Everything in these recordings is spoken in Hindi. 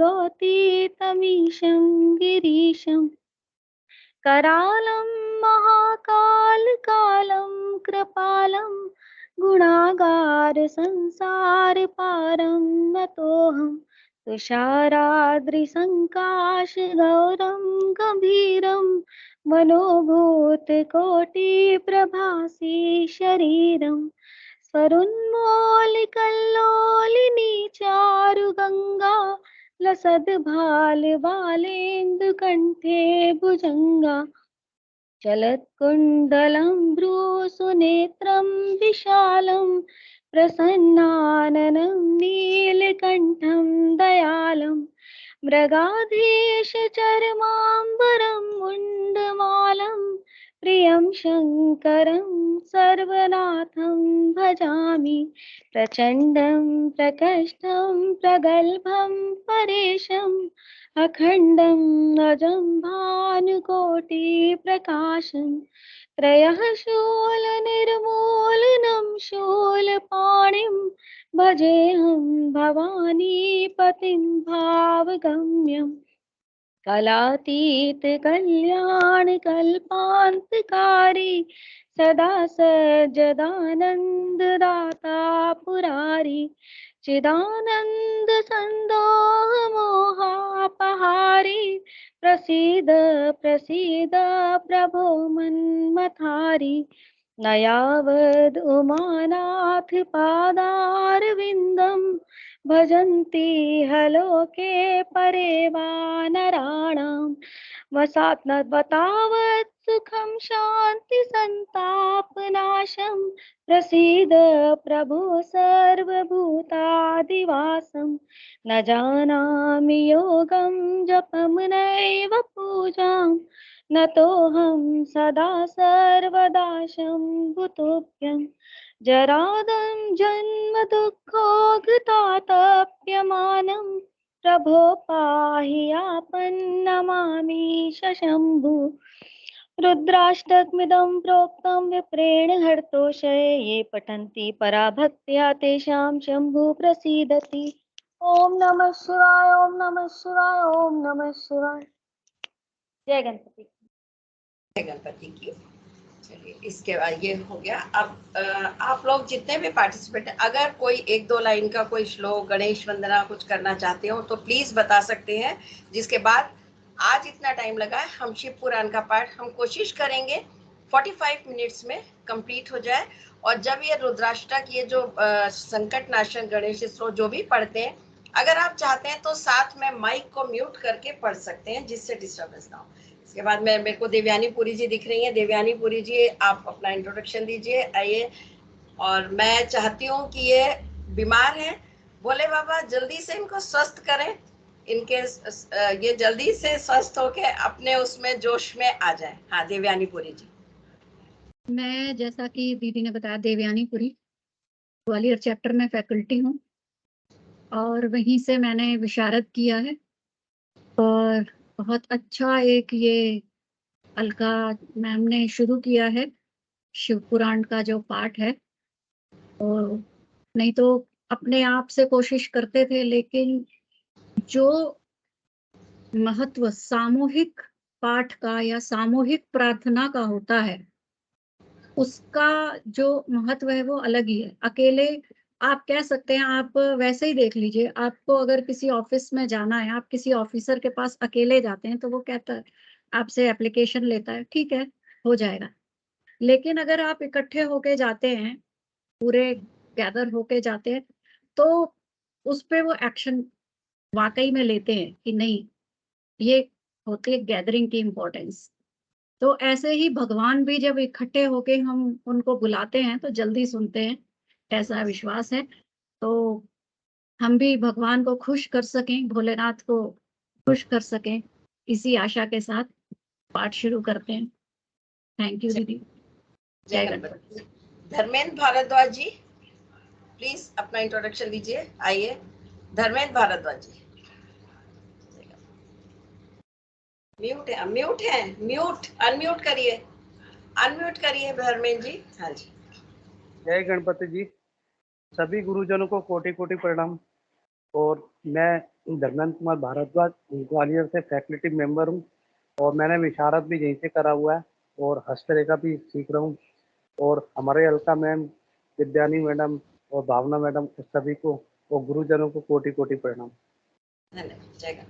गुरोतीतमीशं गिरीशम् करालं महाकालकालं कृपालं गुणागार संसारपारं नतोऽहं तुषाराद्रिसङ्काशगौरं गम्भीरं मनोभूतकोटिप्रभासी शरीरम् स्वरुन्मौलिकल्लोलिनी चारुगङ्गा लसद्भालबालेन्दुकण्ठे भुजङ्गा चलत्कुण्डलं भ्रूसुनेत्रं विशालं प्रसन्नाननं नीलकण्ठं दयालं मृगाधीशचर्माम्बरं मुण्डमालं प्रियं शङ्करं सर्वनाथं भजामि प्रचण्डं प्रकष्टं प्रगल्भं परेशम् अखण्डं अजं भानुकोटिप्रकाशं त्रयः शूलनिर्मूलनं शूलपाणिं भजेऽहं भवानीपतिं भावगम्यम् कलातीत कल्याण कल्पान्तकारी सदा सज्जदानंद दाता पुरारी चिदानंद संदोह मोहापहारी प्रसीद प्रसीद प्रभो मन्मथारी नयावद् उमानाथ पादारविन्दम् भजन्ति हलोके परे वानराणां वसात् न तावत् सुखं शान्ति संतापनाशं प्रसीद प्रभो सर्वभूतादिवासं न जानामि योगं जपं नैव पूजां नतोऽहं सदा सर्वदा शम्भुतोऽभ्यम् जरादं जन्म दुःखोऽघतातप्यमानं प्रभो पाहि आपन्नमामि शम्भु रुद्राष्टकमिदं प्रोक्तं विप्रेण हर्तोषये ये पठन्ति पराभक्त्या तेषां शम्भु प्रसीदति। ओम नमः शिवाय ओम नमः शिवाय ओम नमः शिवाय। जय गणपति। जय गणपति की। चलिए इसके बाद ये हो गया। अब आप लोग जितने भी पार्टिसिपेंट, अगर कोई एक दो लाइन का कोई श्लोक गणेश वंदना कुछ करना चाहते हो तो प्लीज बता सकते हैं। जिसके बाद आज इतना टाइम लगा है, हम शिव पुराण का पाठ हम कोशिश करेंगे 45 मिनट्स में कंप्लीट हो जाए। और जब ये रुद्राष्टक ये जो संकट नाशन गणेश श्लोक जो भी पढ़ते हैं, अगर आप चाहते हैं तो साथ में माइक को म्यूट करके पढ़ सकते हैं जिससे डिस्टर्बेंस ना हो। इसके बाद मेरे को देवयानी पुरी जी दिख रही हैं। देवयानी पुरी जी, आप अपना इंट्रोडक्शन दीजिए, आइए। और मैं चाहती हूँ कि ये बीमार हैं, भोले बाबा जल्दी से इनको स्वस्थ करें, इनके ये जल्दी से स्वस्थ होके अपने उसमें जोश में आ जाए। हाँ देवयानी पुरी जी। मैं जैसा कि दीदी ने बताया देवयानी पुरी ग्वालियर चैप्टर में फैकल्टी हूँ और वहीं से मैंने विशारद किया है। और बहुत अच्छा एक ये अलका मैम ने शुरू किया है शिव पुराण का जो पाठ है। और नहीं तो अपने आप से कोशिश करते थे, लेकिन जो महत्व सामूहिक पाठ का या सामूहिक प्रार्थना का होता है उसका जो महत्व है वो अलग ही है। अकेले आप कह सकते हैं, आप वैसे ही देख लीजिए, आपको अगर किसी ऑफिस में जाना है, आप किसी ऑफिसर के पास अकेले जाते हैं तो वो कहता है, आपसे एप्लीकेशन लेता है, ठीक है हो जाएगा। लेकिन अगर आप इकट्ठे होके जाते हैं, पूरे गैदर होके जाते हैं, तो उस पे वो एक्शन वाकई में लेते हैं कि नहीं, ये होती है गैदरिंग की इम्पोर्टेंस। तो ऐसे ही भगवान भी जब इकट्ठे होके हम उनको बुलाते हैं तो जल्दी सुनते हैं, ऐसा विश्वास है। तो हम भी भगवान को खुश कर सकें, भोलेनाथ को खुश कर सकें, इसी आशा के साथ पाठ शुरू करते हैं। थैंक यू दीदी। जय गणपति। धर्मेंद्र भारद्वाज जी प्लीज अपना इंट्रोडक्शन दीजिए, आइए। धर्मेंद्र भारद्वाज जी म्यूट है, म्यूट है, म्यूट अनम्यूट करिए, अनम्यूट करिए धर्मेंद्र जी। हाँ जी। जय गणपति जी। सभी गुरुजनों को कोटि कोटि प्रणाम। और मैं धर्मेंद्र कुमार भारद्वाज ग्वालियर से फैकल्टी मेंबर हूँ और मैंने विशारद भी यहीं से करा हुआ है और हस्तरेखा भी सीख रहा हूँ। और हमारे अलका मैम, विद्यानी मैडम और भावना मैडम सभी को और गुरुजनों को कोटि कोटि प्रणाम। धन्यवाद। जय।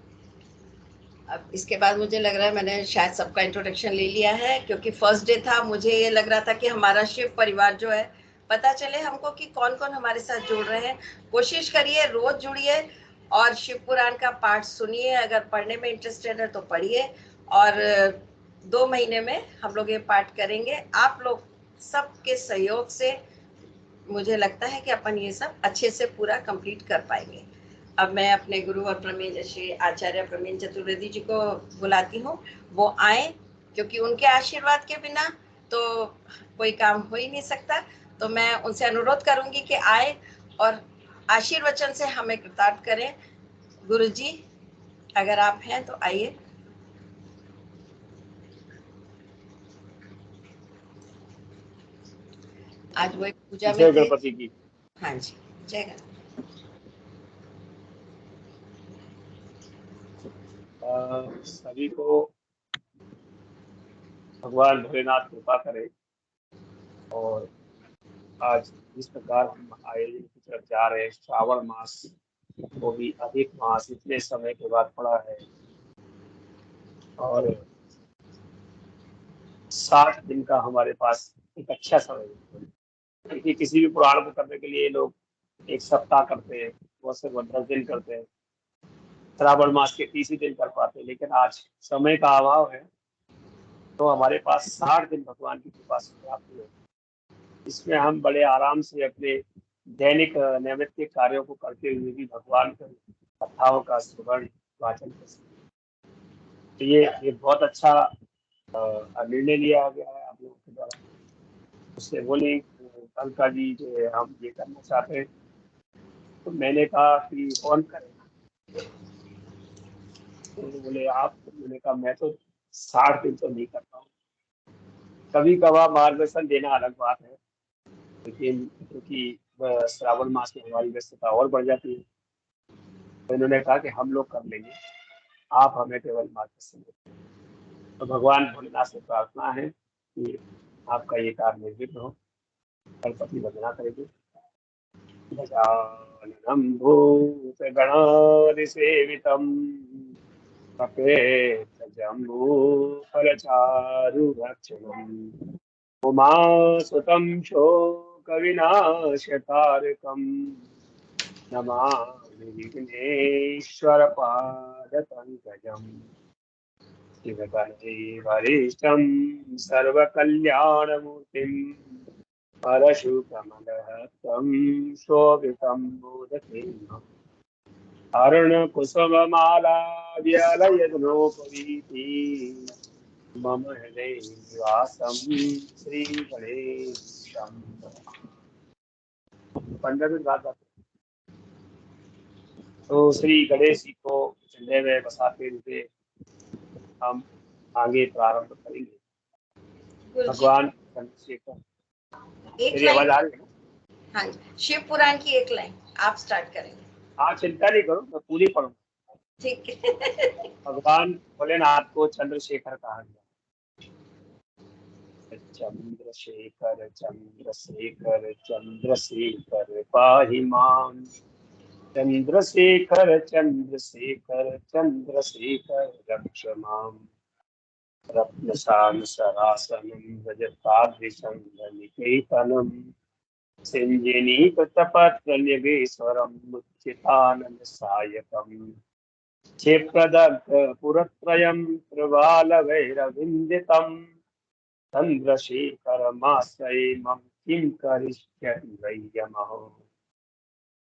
अब इसके बाद मुझे लग रहा है मैंने शायद सबका इंट्रोडक्शन ले लिया है, क्योंकि फर्स्ट डे था, मुझे ये लग रहा था कि हमारा शिव परिवार जो है पता चले हमको कि कौन कौन हमारे साथ जुड़ रहे हैं। कोशिश करिए रोज जुड़िए और शिव पुराण का पाठ सुनिए। अगर पढ़ने में इंटरेस्टेड है तो पढ़िए। और 2 महीने में हम लोग ये पाठ करेंगे। आप लोग सबके सहयोग से मुझे लगता है कि अपन ये सब अच्छे से पूरा कंप्लीट कर पाएंगे। अब मैं अपने गुरु और प्रमेय श्री आचार्य प्रमेय चतुर्वेदी जी को बुलाती हूँ, वो आए, क्योंकि उनके आशीर्वाद के बिना तो कोई काम हो ही नहीं सकता। तो मैं उनसे अनुरोध करूंगी कि आए और आशीर्वचन से हमें कृतार्थ करें। गुरु जी अगर आप हैं तो आइए। आज वो एक पूजा जय में थे। गणपति की। हाँ जी, जय गणपति। सभी को भगवान भोलेनाथ कृपा करे। और आज जिस प्रकार हम आयोजन की तरफ जा रहे हैं, श्रावण मास, वो भी अधिक मास इतने समय के बाद पड़ा है और 60 दिन का हमारे पास एक अच्छा समय है। क्योंकि किसी भी पुराण को करने के लिए लोग 1 सप्ताह करते हैं, वो सिर्फ 10 दिन करते हैं, श्रावण मास के 30 ही दिन कर पाते हैं। लेकिन आज समय का अभाव है तो हमारे पास 60 दिन भगवान की कृपा से प्राप्त हुए। इसमें हम बड़े आराम से अपने दैनिक नैमित्तिक कार्यों को करते हुए भी भगवान की कथाओं का श्रवण वाचन कर सकते। तो ये बहुत अच्छा निर्णय लिया गया है आप लोगों के द्वारा। उससे बोले अलका जी जो हम ये करना चाहते हैं, तो मैंने कहा कि कौन करेगा, तो बोले आप। मैंने कहा मैं तो 60 दिन तो नहीं करता हूँ, कभी कभार मार्गदर्शन देना अलग बात है, लेकिन क्योंकि श्रावण मास में हमारी व्यस्तता और बढ़ जाती है, तो इन्होंने कहा कि हम लोग कर लेंगे, आप हमें केवल मार्गदर्शन दें। तो भगवान भोलेनाथ से प्रार्थना है कि आपका ये कार्य निर्विघ्न हो। गणपति वंदना करेंगे। गजाननं भूतगणाधिसेवितं कपेतजम्बूफलचारुभक्षणम् उमासुतं शोकविनाशकारकम् नमामि विघ्नेश्वरपादपङ्कजम्। शिवगणे वरिष्ठं सर्वकल्याणमूर्तिम् परशुकमलहस्तं शोभितं मोदकेन्द्रम् अरुणकुसुममालाव्यलयग्नोपवीति मम हृदये निवासं श्रीगणेशं। 15 दिन बाद तो श्री गणेश जी को चंडे में बसाते हुए हम आगे प्रारंभ करेंगे। भगवान चंद्रशेखर, मेरी आवाज आ रही है? हाँ जी, शिव पुराण की एक लाइन आप स्टार्ट करेंगे। आप चिंता नहीं करो, मैं पूरी पढ़ूंगा। ठीक है। भगवान भोलेनाथ को चंद्रशेखर कहा गया। चंद्रशेखर चंद्रशेखर चंद्रशेखर पाहि मां। चंद्रशेखर चंद्रशेखर चंद्रशेखर रक्ष मां। रत्नशान सरासनं रजताद्रिशंगनिकेतनं सिञ्जनीकृतपत्रन्यगेश्वरं मुच्चितानन सायकम्। क्षिप्रदग्धपुरत्रयं प्रवालवैरविन्दितं चन्द्रशेखरमाश्रये मम किं करिष्यति वै यमः।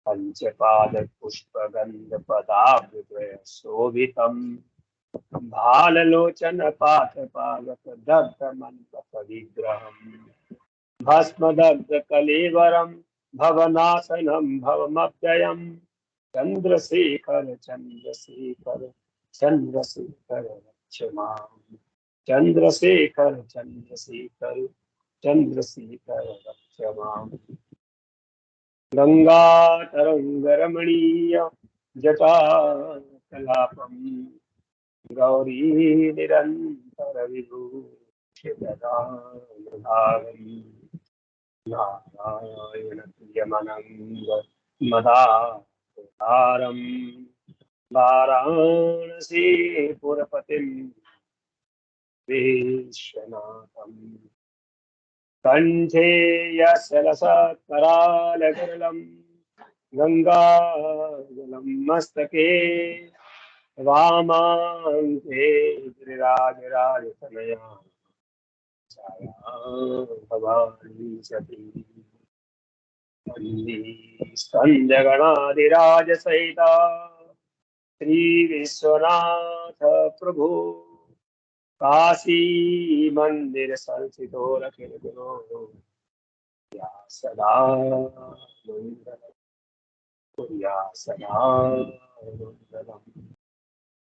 पञ्चपादपुष्पगन्धपदाब्जशोभितं भाललोचनपाठपालकदग्धमन्त्रविग्रहम् भस्मदग्धकलेवरं भवनाशनं भवमव्ययम्। चंद्रशेखर चंद्रशेखर चंद्रशेखर रक्ष मां। चंद्रशेखर चंद्रशेखर चंद्रशेखर रक्ष मां। गंगा तरंग रमणीय जटाकलापं गौरी निरंतर विभूषितदानभागम् नारायण प्रियमनंग मदारं वाराणसी पुरपतिं विश्वनाथम् कंठे यशलसत्करालगरलं गंगाजलं मस्तके वामाङ्के गिरिराजराजतनया छाया भवानी सती स्कंदगणाधिराज सहिता श्री विश्वनाथ प्रभु काशी मंदिर संस्थितो रखिल गुरो या सदा मंगलम कुर्या सदा मंगलम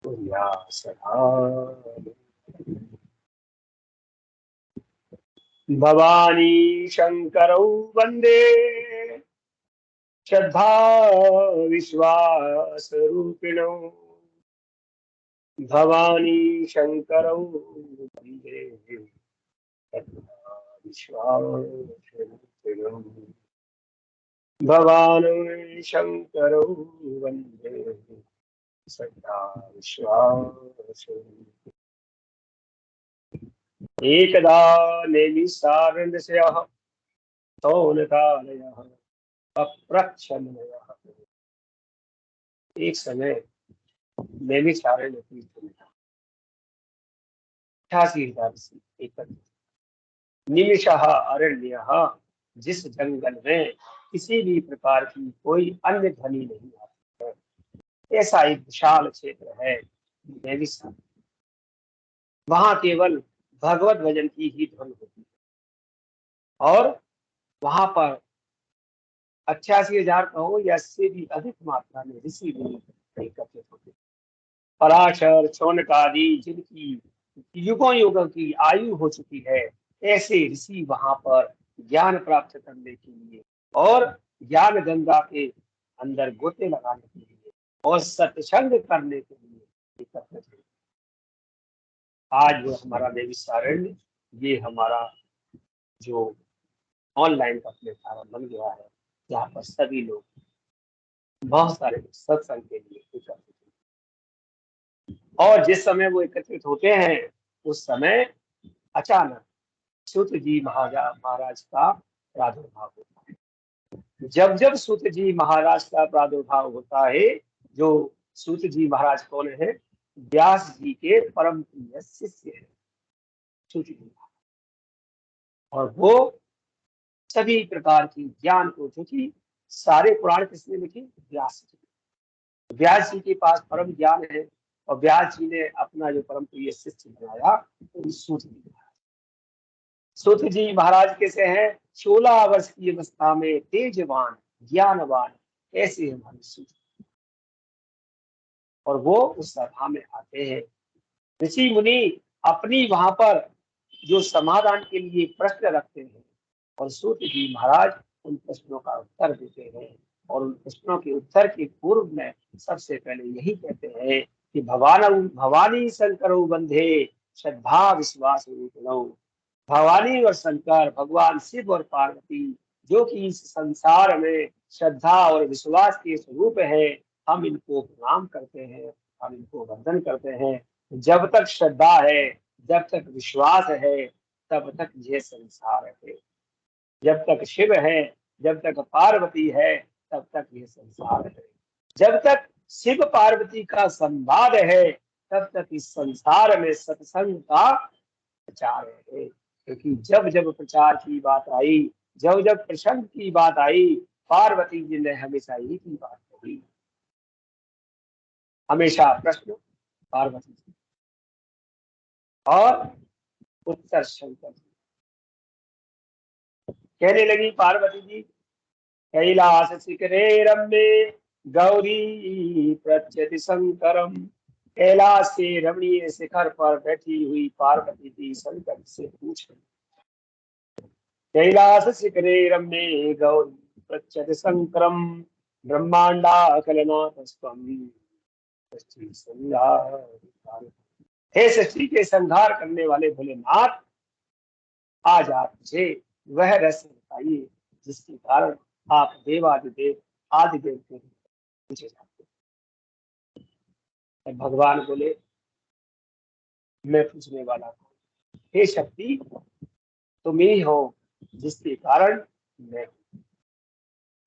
कुर्या सदा भवानी शंकरौ वंदे श्रद्धा विश्वास रूपिणौ भवानी शंकरौ वंदे श्रद्धा विश्वास रूपिणौ भवानी शंकरौ वंदे श्रद्धा विश्वास रूपिणौ एकदा नेमिषारण्यस्य सौनकालयः अप्रच्छन्नयः। एक समय नैमिषारण्य तीर्थ में 88,000 ऋषि एकत्र। निमिषः अरण्यः, जिस जंगल में किसी भी प्रकार की कोई अन्य ध्वनि नहीं आती है, ऐसा एक विशाल क्षेत्र है नैमिषारण्य। वहां केवल भगवत भजन की ही ध्वनि होती है और वहां पर 88,000 कहो या इससे भी अधिक मात्रा में ऋषि भी एकत्रित होते। पराशर, शौनक आदि जिनकी युगों युगों की आयु हो चुकी है, ऐसे ऋषि वहां पर ज्ञान प्राप्त करने के लिए और ज्ञान गंगा के अंदर गोते लगाने के लिए और सत्संग करने के लिए एकत्रित हुए। आज जो हमारा नैमिषारण्य, ये हमारा जो ऑनलाइन का प्लेटफॉर्म बन गया है, जहाँ पर सभी लोग, बहुत सारे सत्संग के लिए एकत्रित होते हैं। और जिस समय वो एकत्रित होते हैं उस समय अचानक सूत जी महाराज का प्रादुर्भाव होता है। जब जब सूत जी महाराज का प्रादुर्भाव होता है, जो सूत जी महाराज कौन है? व्यास जी के परम प्रिय शिष्य है सूत जी महाराज। और वो सभी प्रकार की ज्ञान को, क्योंकि सारे पुराण किसने लिखे? व्यास जी। व्यास जी के पास परम ज्ञान है और व्यास जी ने अपना जो परम प्रिय शिष्य बनाया वो सूत जी महाराज। सूत जी महाराज कैसे हैं? 16 वर्ष की अवस्था में तेजवान ज्ञानवान, ऐसे हमारे सूत। और वो उस सभा में आते हैं। ऋषि मुनि अपनी वहां पर जो समाधान के लिए प्रश्न रखते हैं और सूत जी महाराज उन प्रश्नों का उत्तर देते हैं। और उन प्रश्नों के उत्तर के पूर्व में सबसे पहले यही कहते हैं कि भवानी शंकरौ वंदे श्रद्धा विश्वास रूपिणौ। भवानी और शंकर, भगवान शिव और पार्वती, जो कि इस संसार में श्रद्धा और विश्वास के स्वरूप है, हम इनको प्रणाम करते हैं, हम इनको वंदन करते हैं। जब तक श्रद्धा है, जब तक विश्वास है, तब तक यह संसार है। जब तक शिव है, जब तक पार्वती है, तब तक यह संसार है। जब तक शिव पार्वती का संवाद है, तब तक इस संसार में सत्संग का प्रचार है। क्योंकि जब जब प्रचार की बात आई, जब जब प्रसंग की बात आई, पार्वती जी ने हमेशा एक ही बात कही, हमेशा प्रश्न पार्वती जी और उत्तर शंकर जी। कहने लगी पार्वती जी, कैलाश शिखरे रम्ये गौरी प्रत्यति शंकरम। कैलाश से रमणीय शिखर पर बैठी हुई पार्वती जी शंकर से पूछ रही, कैलाश शिखरे रम्ये गौरी प्रत्यति शंकरम ब्रह्मांडाकलनाथस्त्वं सृष्टि संहार। हे सृष्टि के संहार करने वाले भोलेनाथ, आज आप मुझे वह रहस्य बताइए जिसके कारण आप देवादिदेव आदिदेव के पूछे जाते हैं। भगवान बोले, मैं पूछने वाला हूँ। हे शक्ति, तुम ही हो जिसके कारण मैं हूँ,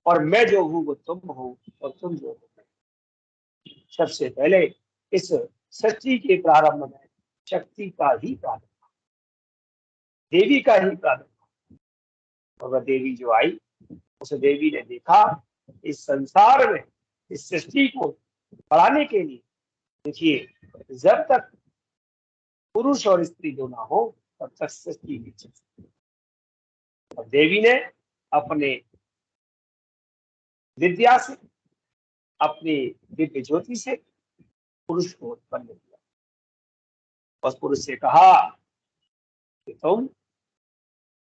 और मैं जो हूँ वो तुम हो, और तुम जो हो मैं। सबसे पहले इस सृष्टि के प्रारंभ में शक्ति का ही प्रारंभ, देवी का ही प्रारंभ। और वह देवी जो आई, उस देवी ने देखा इस संसार में इस सृष्टि को बढ़ाने के लिए, देखिए जब तक पुरुष और स्त्री दोनों हो तब तक सृष्टि नहीं चल सकती। और देवी ने अपने विद्या से, अपनी दिव्य ज्योति से पुरुष को उत्पन्न किया। उस पुरुष से कहा कि तुम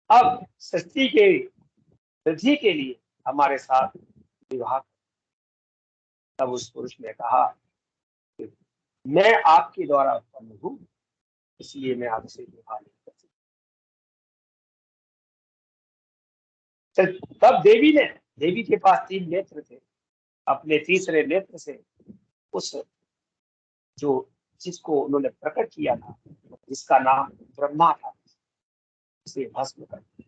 अब सृष्टि के वृद्धि के लिए हमारे साथ विवाह। तब उस पुरुष ने कहा कि मैं आपके द्वारा उत्पन्न हूं, इसलिए मैं आपसे विवाह नहीं कर सकती। तब देवी के पास 3 नेत्र थे। अपने तीसरे नेत्र से उस जिसको उन्होंने प्रकट किया था, जिसका नाम ब्रह्मा था, उसे भस्म कर दिया।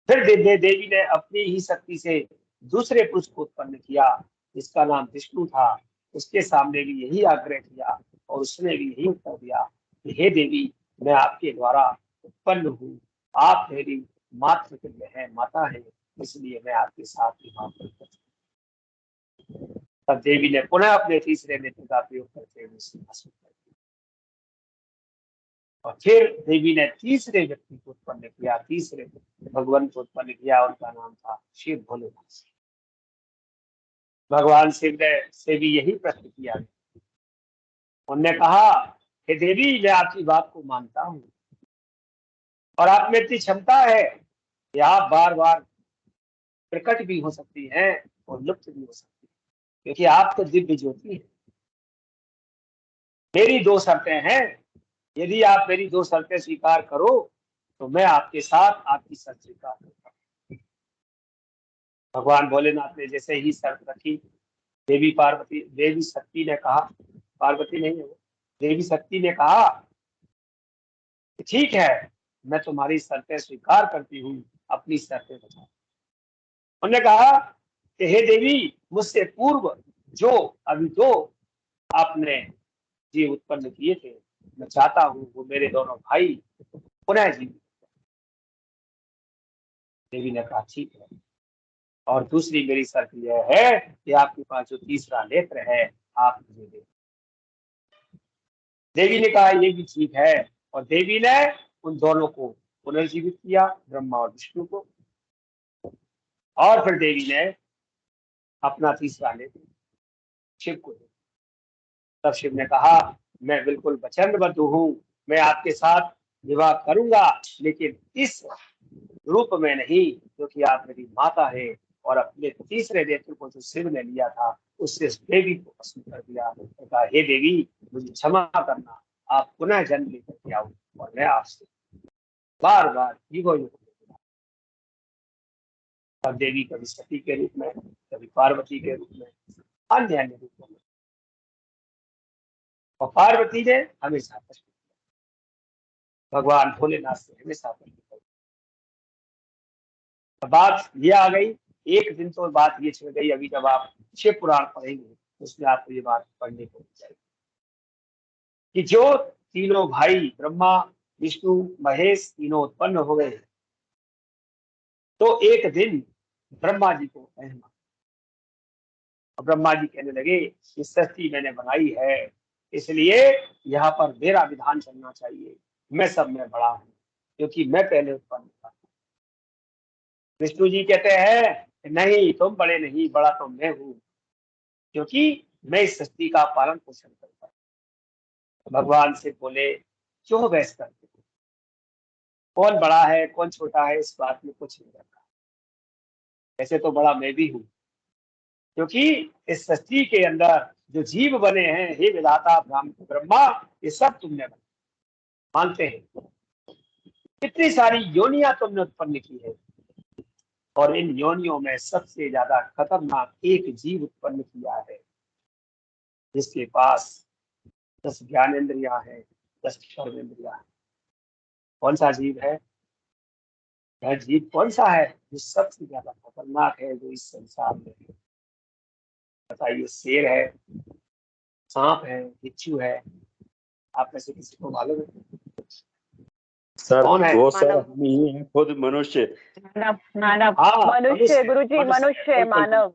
फिर देवी ने अपनी ही शक्ति से दूसरे पुरुष को उत्पन्न किया, जिसका नाम विष्णु था। उसके सामने भी यही आग्रह किया और उसने भी यही उत्तर दिया कि हे देवी, मैं आपके द्वारा उत्पन्न हूँ, आप मेरी मातृतुल्य है, माता है, इसलिए मैं आपके साथ विवाह करता हूं। तब देवी ने पुनः अपने तीसरे नेत्र का प्रयोग करते हुए उसे भस्म कर दिया। और फिर देवी ने तीसरे व्यक्ति को उत्पन्न किया, तीसरे भगवान को उत्पन्न किया। उनका नाम था शिव भोलेनाथ। भगवान शिव ने से भी यही प्रश्न किया। उन्होंने कहा, हे देवी, मैं आपकी बात को मानता हूँ और आप में इतनी क्षमता है कि आप बार बार प्रकट भी हो सकती हैं और लुप्त भी हो सकती है, क्योंकि आप तो दिव्य ज्योति है। मेरी 2 शर्तें हैं, यदि आप मेरी 2 शर्तें स्वीकार करो तो मैं आपके साथ आपकी शर्त स्वीकार करता हूं। भगवान भोलेनाथ ने जैसे ही शर्त रखी, देवी शक्ति ने कहा, पार्वती नहीं है वो, देवी शक्ति ने कहा, ठीक है, मैं तुम्हारी शर्तें स्वीकार करती हूँ, अपनी शर्तें बताओ। उन्होंने कहा कि हे देवी, मुझसे पूर्व जो अभी 2 आपने जीव उत्पन्न किए थे, मैं चाहता हूँ वो मेरे दोनों भाई पुनः जीवित। देवी ने कहा ठीक है, और दूसरी मेरी शर्त यह है कि आपके पास जो तीसरा नेत्र है आप मुझे दे। देवी ने कहा ये भी ठीक है, और देवी ने उन दोनों को पुनर्जीवित किया, ब्रह्मा और विष्णु को। और फिर देवी ने अपना तीसरा नेत्र शिव को दिया। तब शिव ने कहा, मैं बिल्कुल वचनबद्ध हूँ, मैं आपके साथ विवाह करूंगा, लेकिन इस रूप में नहीं, क्योंकि आप मेरी माता है। और अपने तीसरे नेत्र को जो शिव ने लिया था, उससे देवी को भस्म कर दिया। कहा, हे देवी, मुझे क्षमा करना, आप पुनः जन्म लेकर के आओ और मैं आपसे बार बार युगों युग। तब देवी कभी सती के रूप में, कभी पार्वती के रूप में, अन्य अन्य रूपों में। और पार्वती ने हमेशा कष्ट किया, भगवान भोलेनाथ से हमेशा कष्ट किया। बात ये आ गई, एक दिन तो बात ये छिड़ गई, अभी जब आप शिव पुराण पढ़ेंगे उसमें आपको ये बात पढ़ने को मिल जाएगी कि जो तीनों भाई ब्रह्मा विष्णु महेश तीनों उत्पन्न हो गए, तो एक दिन ब्रह्मा जी को कहना, और ब्रह्मा जी कहने लगे, ये सृष्टि मैंने बनाई है, इसलिए यहाँ पर मेरा विधान चलना चाहिए, मैं सब में बड़ा हूँ, क्योंकि मैं पहले उत्पन्न हुआ। विष्णु जी कहते हैं, नहीं, तुम बड़े नहीं, बड़ा तो मैं हूँ, क्योंकि मैं इस सृष्टि का पालन पोषण करता हूँ। भगवान से बोले, क्यों बहस करते हो? कौन बड़ा है कौन छोटा है, इस बात में कुछ नहीं रखा। वैसे तो बड़ा मैं भी हूँ, क्योंकि इस सृष्टि के अंदर जो जीव बने हैं, हे विधाता ब्रह्मा, ये सब तुमने मानते हैं। कितनी सारी योनियां तुमने उत्पन्न की है, और इन योनियों में सबसे ज्यादा खतरनाक एक जीव उत्पन्न किया है, जिसके पास 10 ज्ञानेंद्रियां हैं, 10 कर्मेंद्रियां हैं। कौन सा जीव है? यह जीव कौन सा है जो सबसे ज्यादा खतरनाक है जो इस संसार में है? बताइए, शेर है, सांप है, बिच्छू है? आप में से किसी को मालूम है सर? कौन है? वो सर हम ही हैं, खुद मनुष्य। मानव मानव हाँ, मनुष्य, गुरुजी मनुष्य मानव।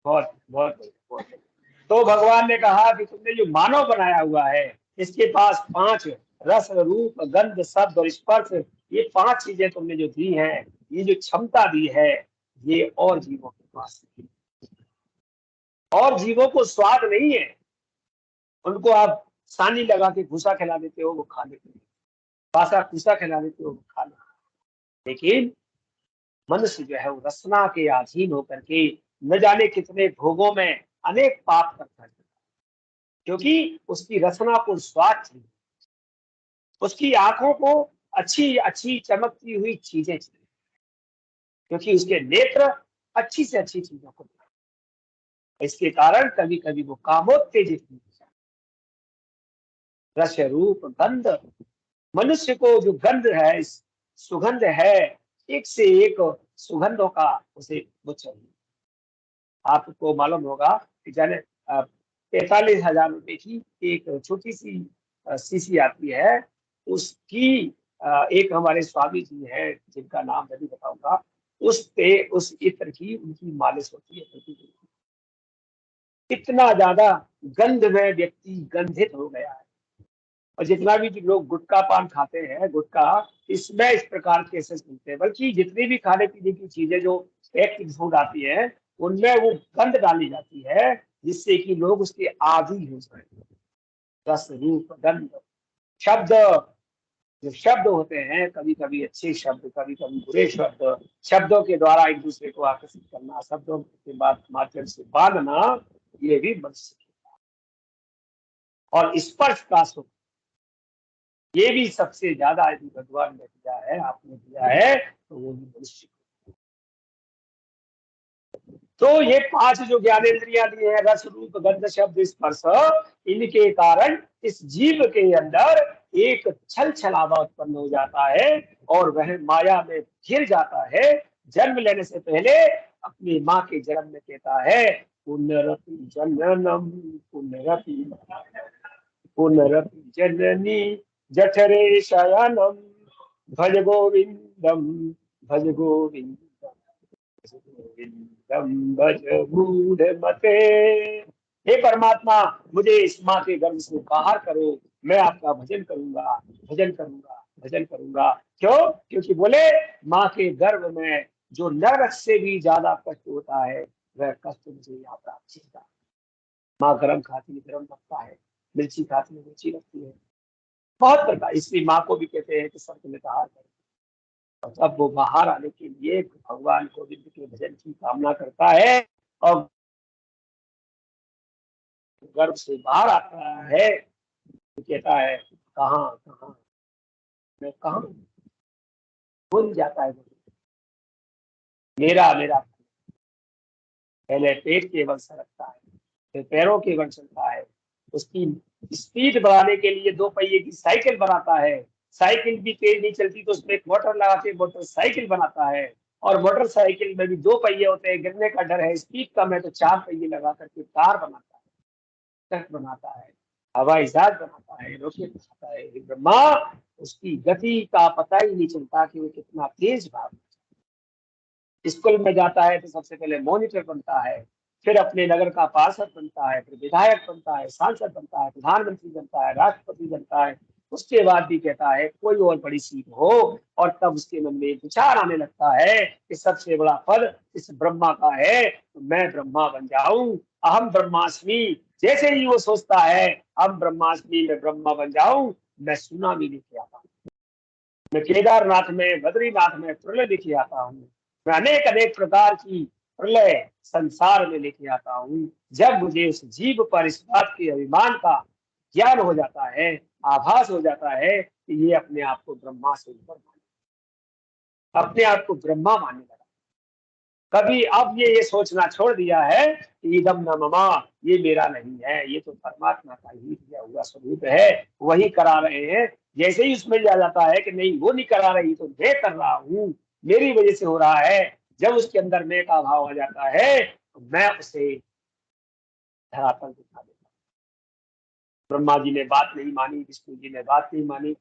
बहुत बहुत बहुत। तो भगवान ने कहा कि तुमने जो मानव बनाया हुआ है, इसके पास 5 रस, रूप, गंध, शब्द और स्पर्श, ये 5 चीजें तुमने जो दी हैं, ये जो क्षमता दी है, ये और जीवों के पास नहीं। और जीवों को स्वाद नहीं है, उनको आप सानी लगा के भूसा खिला देते हो, वो खा लेते हैं, बासा भूसा खिला देते हो, वो खा लेते हैं। लेकिन मनुष्य जो है वो रसना के अधीन होकर के न जाने कितने भोगों में अनेक पाप करता है, क्योंकि उसकी रसना को स्वाद चाहिए, उसकी आंखों को अच्छी अच्छी चमकती हुई चीजें चाहिए, क्योंकि उसके नेत्र अच्छी से अच्छी चीजों को देखते हैं। इसके कारण कभी कभी वो कामोत्तेजित हो जाता है। रस, रूप, गंध, मनुष्य को जो गंध है, सुगंध है, एक से एक सुगंधों का उसे वो चाहिए। आपको मालूम होगा कि जाने 45,000 रुपए की एक छोटी सी शीशी आती है, उसकी एक हमारे स्वामी जी है जिनका नाम मैं नहीं बताऊंगा, उस पे उस इत्र की उनकी मालिश होती है प्रतिदिन। इतना ज्यादा गंध में व्यक्ति गंधित हो गया है। और जितना भी जो लोग गुटखा पान खाते हैं, गुटखा, इसमें इस प्रकार के केसेस मिलते हैं। बल्कि जितनी भी खाने पीने की चीजें जो पैक्ड फूड आती है, उनमें वो गंध डाली जाती है, जिससे कि लोग उसके आदी हो जाए। रस, रूप, गंध, शब्द, जो शब्द होते हैं, कभी कभी अच्छे शब्द, कभी कभी बुरे शब्द, शब्दों के द्वारा एक दूसरे को आकर्षित करना, शब्दों के माध्यम से बांधना, ये भी मनुष्य की। और स्पर्श का सुख, ये भी सबसे ज्यादा यदि भगवान ने दिया है, आपने दिया है, तो वो भी मनुष्य को। तो ये 5 जो ज्ञानेंद्रियां दी है, रस, रूप, गंध, शब्द, स्पर्श, इनके कारण इस जीव के अंदर एक छल छलावा उत्पन्न हो जाता है, और वह माया में घिर जाता है। जन्म लेने से पहले अपनी माँ के जन्म में कहता है, पुनरपि जननम पुनरपि पुनरपि जननी जठरे शयनम भज गोविंदम भज गोविंदम गोविंदम भज मूढ़मते। हे परमात्मा, मुझे इस माँ के गर्भ से बाहर करो, मैं आपका भजन करूंगा, भजन करूंगा, भजन करूंगा। क्यों? क्योंकि बोले माँ के गर्भ में जो नरक से भी ज्यादा कष्ट होता है, वह कष्ट मुझे यहाँ प्राप्त होता है। माँ गरम खाती है, गरम लगता है, मिर्ची खाती है, मिर्ची लगती है, बहुत प्रकार। इसलिए माँ को भी कहते हैं कि सब तुम्हें बाहर करो। और तब वो बाहर आने के लिए भगवान गोविंद के भजन की कामना करता है, और गर्भ से बाहर आता है तो कहता है, कहाँ कहाँ मैं कहाँ, भूल जाता है मेरा मेरा। पहले पेट के बल सरकता है, फिर पैरों के बल चलता है। उसकी स्पीड बढ़ाने के लिए 2 पहिए की साइकिल बनाता है। साइकिल भी तेज नहीं चलती तो उसमें एक मोटर लगा के मोटरसाइकिल बनाता है, और मोटरसाइकिल में भी 2 पहिए होते हैं, गिरने का डर है, स्पीड कम है तो 4 पहिए लगा करके कार बनाता है, ट्रक बनाता है, हवाई जहाज बनाता है, रॉकेट बनाता है। ब्रह्मा, उसकी गति का पता ही नहीं चलता कि वो कितना तेज भाग। स्कूल में जाता है तो सबसे पहले मॉनिटर बनता है, फिर अपने नगर का पार्षद बनता है, फिर विधायक बनता है, सांसद बनता है, प्रधानमंत्री बनता है, राष्ट्रपति बनता है। उसके बाद भी कहता है कोई और बड़ी सीट हो, और तब उसके मन में विचार आने लगता है कि सबसे बड़ा पद इस ब्रह्मा का है, तो मैं ब्रह्मा बन जाऊं, अहम ब्रह्मास्मि। जैसे ही वो सोचता है अहम ब्रह्मास्मि, मैं ब्रह्मा बन जाऊं, मैं सुनामी लेके आता हूँ, मैं केदारनाथ में, बद्रीनाथ में प्रलय लेके आता हूँ, मैं अनेक अनेक प्रकार की प्रलय संसार में लेके आता हूँ। जब मुझे उस जीव पर इस बात के अभिमान का ज्ञान हो जाता है, आभास हो जाता है कि ये अपने आप को ब्रह्मा से ऊपर अपने आप को ब्रह्मा मानने लगा। कभी अब ये सोचना छोड़ दिया है कि इदम न ममा, ये मेरा नहीं है, ये तो परमात्मा का ही दिया हुआ स्वरूप है, वही करा रहे हैं। जैसे ही उसमें आ जाता है कि नहीं वो नहीं करा रही तो मैं कर रहा हूँ, मेरी वजह से हो रहा है, जब उसके अंदर मैं का भाव आ जाता है तो मैं उसे धरातल दिखा देता हूँ। ब्रह्मा जी ने बात नहीं मानी, विष्णु जी ने बात नहीं मानी।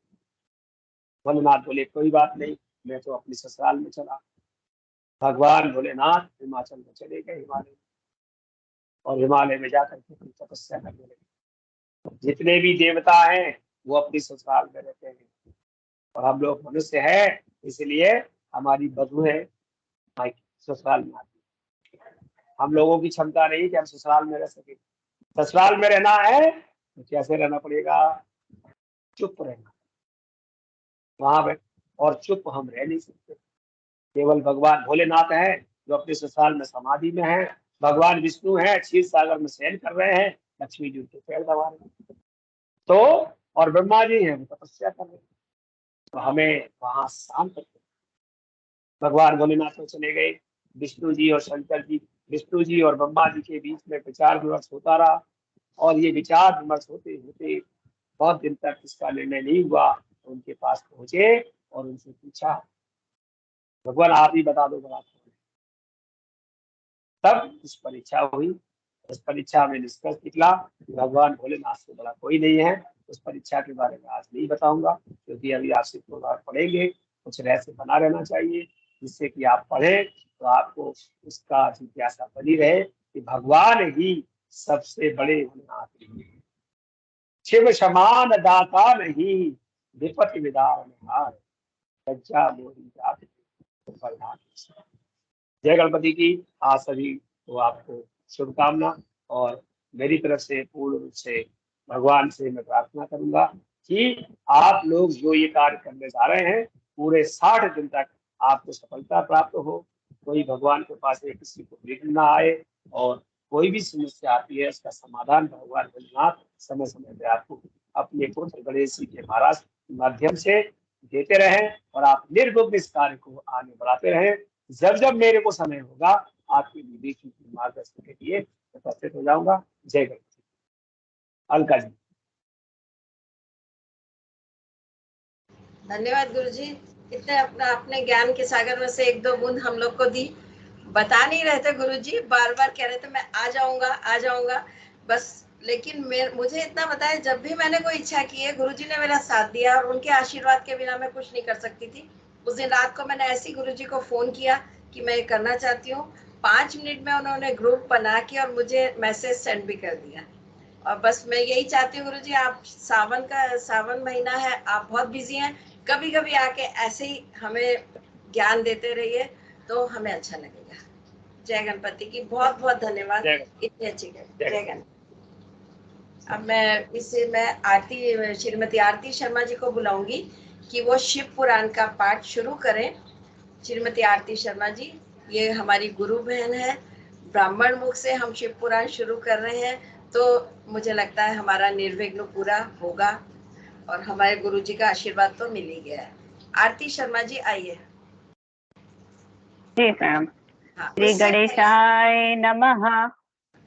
भोलेनाथ बोले कोई बात नहीं, मैं तो अपने ससुराल में चला। भगवान भोलेनाथ हिमाचल में चले गए, हिमालय, और हिमालय में जाकर के अपनी तपस्या करने लगे। जितने भी देवता हैं वो अपनी ससुराल में रहते हैं, और हम लोग मनुष्य हैं, इसलिए हमारी बधुएं ससुराल में आती है। हम लोगों की क्षमता नहीं कि हम ससुराल में रह सके। ससुराल में रहना है तो कैसे रहना पड़ेगा? चुप रहना वहां पे, और चुप हम रह नहीं सकते। केवल भगवान भोलेनाथ हैं जो अपने ससुराल में समाधि में हैं, भगवान विष्णु हैं क्षीर सागर में शयन कर रहे हैं, लक्ष्मी जी उनके पैर दबा रहे हैं, तो और ब्रह्मा जी हैं वो तपस्या कर रहे हैं। तो हमें वहां शांत करते, भगवान भोलेनाथ में चले गए, विष्णु जी और शंकर जी, विष्णु जी और ब्रह्मा जी के बीच में विचार विमर्श होता रहा, और ये विचार विमर्श होते होते बहुत दिन तक इसका निर्णय नहीं हुआ। तो उनके पास पहुंचे और उनसे पूछा, भगवान आप ही बता दो बड़ा। तब इस परीक्षा हुई। उस परीक्षा में निष्कर्ष निकला कि भगवान भोलेनाथ से बड़ा कोई नहीं है। उस परीक्षा के बारे में आज नहीं बताऊंगा, क्योंकि अभी आप सिर्फ पढ़ेंगे, कुछ रहस्य बना रहना चाहिए, जिससे कि आप पढ़ें तो आपको उसका जिज्ञासा बनी रहे कि भगवान ही सबसे बड़े भोलेनाथ हैं। शिव समान दाता नहीं, विपत्ति विदारण हार, लज्जा मोही जात प्रधान। जय गणपति की। आप सभी को आपको शुभकामना, और मेरी तरफ से पूर्ण रूप से भगवान से मैं प्रार्थना करूंगा कि आप लोग जो ये कार्य करने जा रहे हैं पूरे 60 दिन तक आपको सफलता प्राप्त हो, कोई भगवान के पास किसी को विघ्न ना आए, और कोई भी समस्या आती है उसका समाधान भगवान भोलेनाथ समय समय पर आपको अपने पुत्र गणेश जी के महाराज माध्यम से देते रहें, और आप निर्विघ्न इस कार्य को आगे बढ़ाते रहें। जब जब मेरे को समय होगा आपके विवेकी मार्गदर्शन के लिए उपस्थित हो जाऊंगा। जय गणपति। अलका जी। धन्यवाद गुरुजी, इतने अपना अपने ज्ञान के सागर में से एक दो बूंद हम लोग को दी। बता नहीं रहे थे गुरुजी, बार बार कह रहे थे मैं आ जाऊंगा बस, लेकिन मुझे इतना पता है जब भी मैंने कोई इच्छा की है गुरुजी ने मेरा साथ दिया, और उनके आशीर्वाद के बिना मैं कुछ नहीं कर सकती थी। उस दिन रात को मैंने ऐसे ही गुरुजी को फोन किया कि मैं करना चाहती हूँ, 5 मिनट में उन्होंने ग्रुप बना के और मुझे मैसेज सेंड भी कर दिया। और बस मैं यही चाहती हूँ गुरुजी, आप सावन महीना है, आप बहुत बिजी हैं, कभी कभी आके ऐसे ही हमें ज्ञान देते रहिए तो हमें अच्छा लगेगा। जय गणपति की, बहुत बहुत धन्यवाद, इतनी अच्छी जय गणपति। अब मैं आरती, श्रीमती आरती शर्मा जी को बुलाऊंगी कि वो शिव पुराण का पाठ शुरू करें। श्रीमती आरती शर्मा जी, ये हमारी गुरु बहन है, ब्राह्मण मुख से हम शिव पुराण शुरू कर रहे हैं, तो मुझे लगता है हमारा निर्विघ्न पूरा होगा, और हमारे गुरु जी का आशीर्वाद तो मिल ही गया है। आरती शर्मा जी आइए। जी मैम। हाँ, श्री गणेशाय नमः।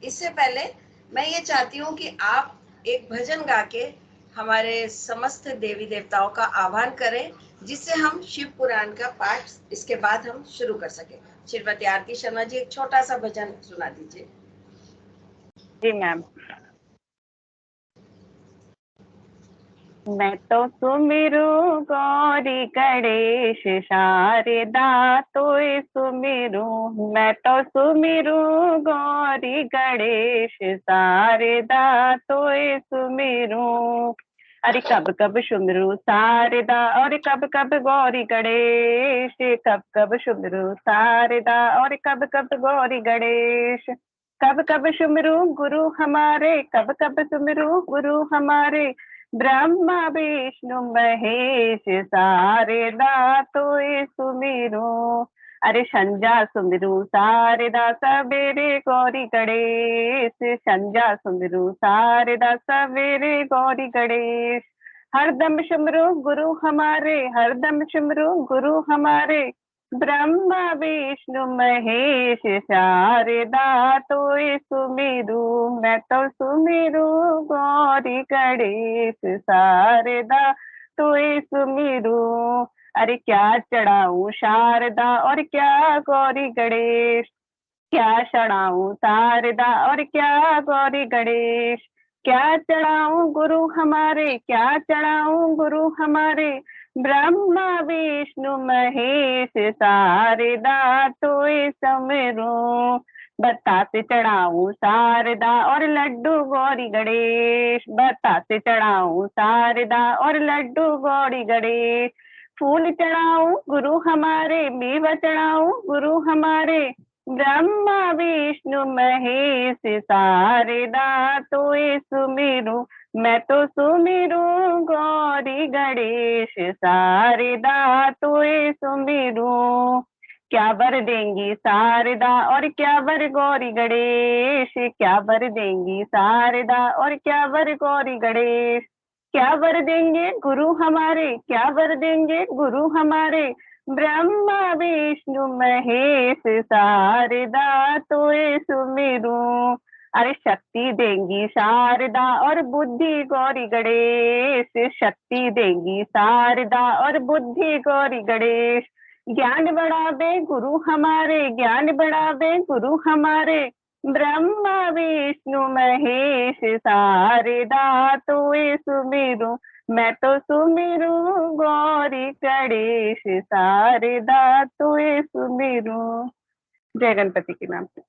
इससे पहले मैं ये चाहती हूँ कि आप एक भजन गा के हमारे समस्त देवी देवताओं का आह्वान करें, जिससे हम शिव पुराण का पाठ इसके बाद हम शुरू कर सके। श्रीमती आरती शर्मा जी, एक छोटा सा भजन सुना दीजिए। जी मैम। मैं तो सुमिरू गौरी गणेश शारदा तोय सुमिरू, मैं तो सुमिरू गौरी गणेश शारदा तोय सुमिरू। अरे कब कब सुमिरू शारदा और कब कब गौरी गणेश, कब कब सुमिरू शारदा और कब कब गौरी गणेश। कब कब सुमिरू गुरु हमारे, कब कब सुमिरू गुरु हमारे, ब्रह्मा विष्णु महेश शारदा तोय सुमिरू। अरे संजा सुमिरू सारेदा सवेरे गौरी गणेश, संजा सुमिरू सारेदा सवेरे गौरी गणेश। हरदम सिमरो गुरु हमारे, हरदम सिमरो गुरु हमारे, ब्रह्मा विष्णु महेश शारदा तोय सुमिरू, मैं तो सुमिरू गौरी गणेश शारदा तोय सुमिरू। अरे क्या चढ़ाऊं शारदा और क्या गौरी गणेश, क्या चढ़ाऊं शारदा और क्या गौरी गणेश। क्या चढ़ाऊं गुरु हमारे, क्या चढ़ाऊं गुरु हमारे, ब्रह्मा विष्णु महेश शारदा तोय सुमिरू। बतासे चढ़ाऊं शारदा और लड्डू गौरी गणेश, बतासे चढ़ाऊं शारदा और लड्डू गौरी गणेश। फूल चढ़ाऊं गुरु हमारे, मेवा चढ़ाऊं गुरु हमारे, ब्रह्मा विष्णु महेश शारदा तोय सुमिरू, मैं तो सुमिरू गौरी गणेश शारदा तोय सुमिरू। क्या वर देंगी शारदा और क्या वर गौरी गणेश, क्या वर देंगी शारदा और क्या वर गौरी गणेश। क्या वर देंगे गुरु हमारे, क्या वर देंगे गुरु हमारे, ब्रह्मा विष्णु महेश शारदा तोय सुमिरू। अरे शक्ति देंगी शारदा और बुद्धि गौरी गणेश, शक्ति देंगी शारदा और बुद्धि गौरी गणेश। ज्ञान बढ़ावे गुरु हमारे, ज्ञान बढ़ावे गुरु हमारे, ब्रह्मा विष्णु महेश शारदा तोय सुमिरू, मैं तो सुमिरू गौरी गणेश शारदा तोय सुमिरू। जय गणपति के नाम से।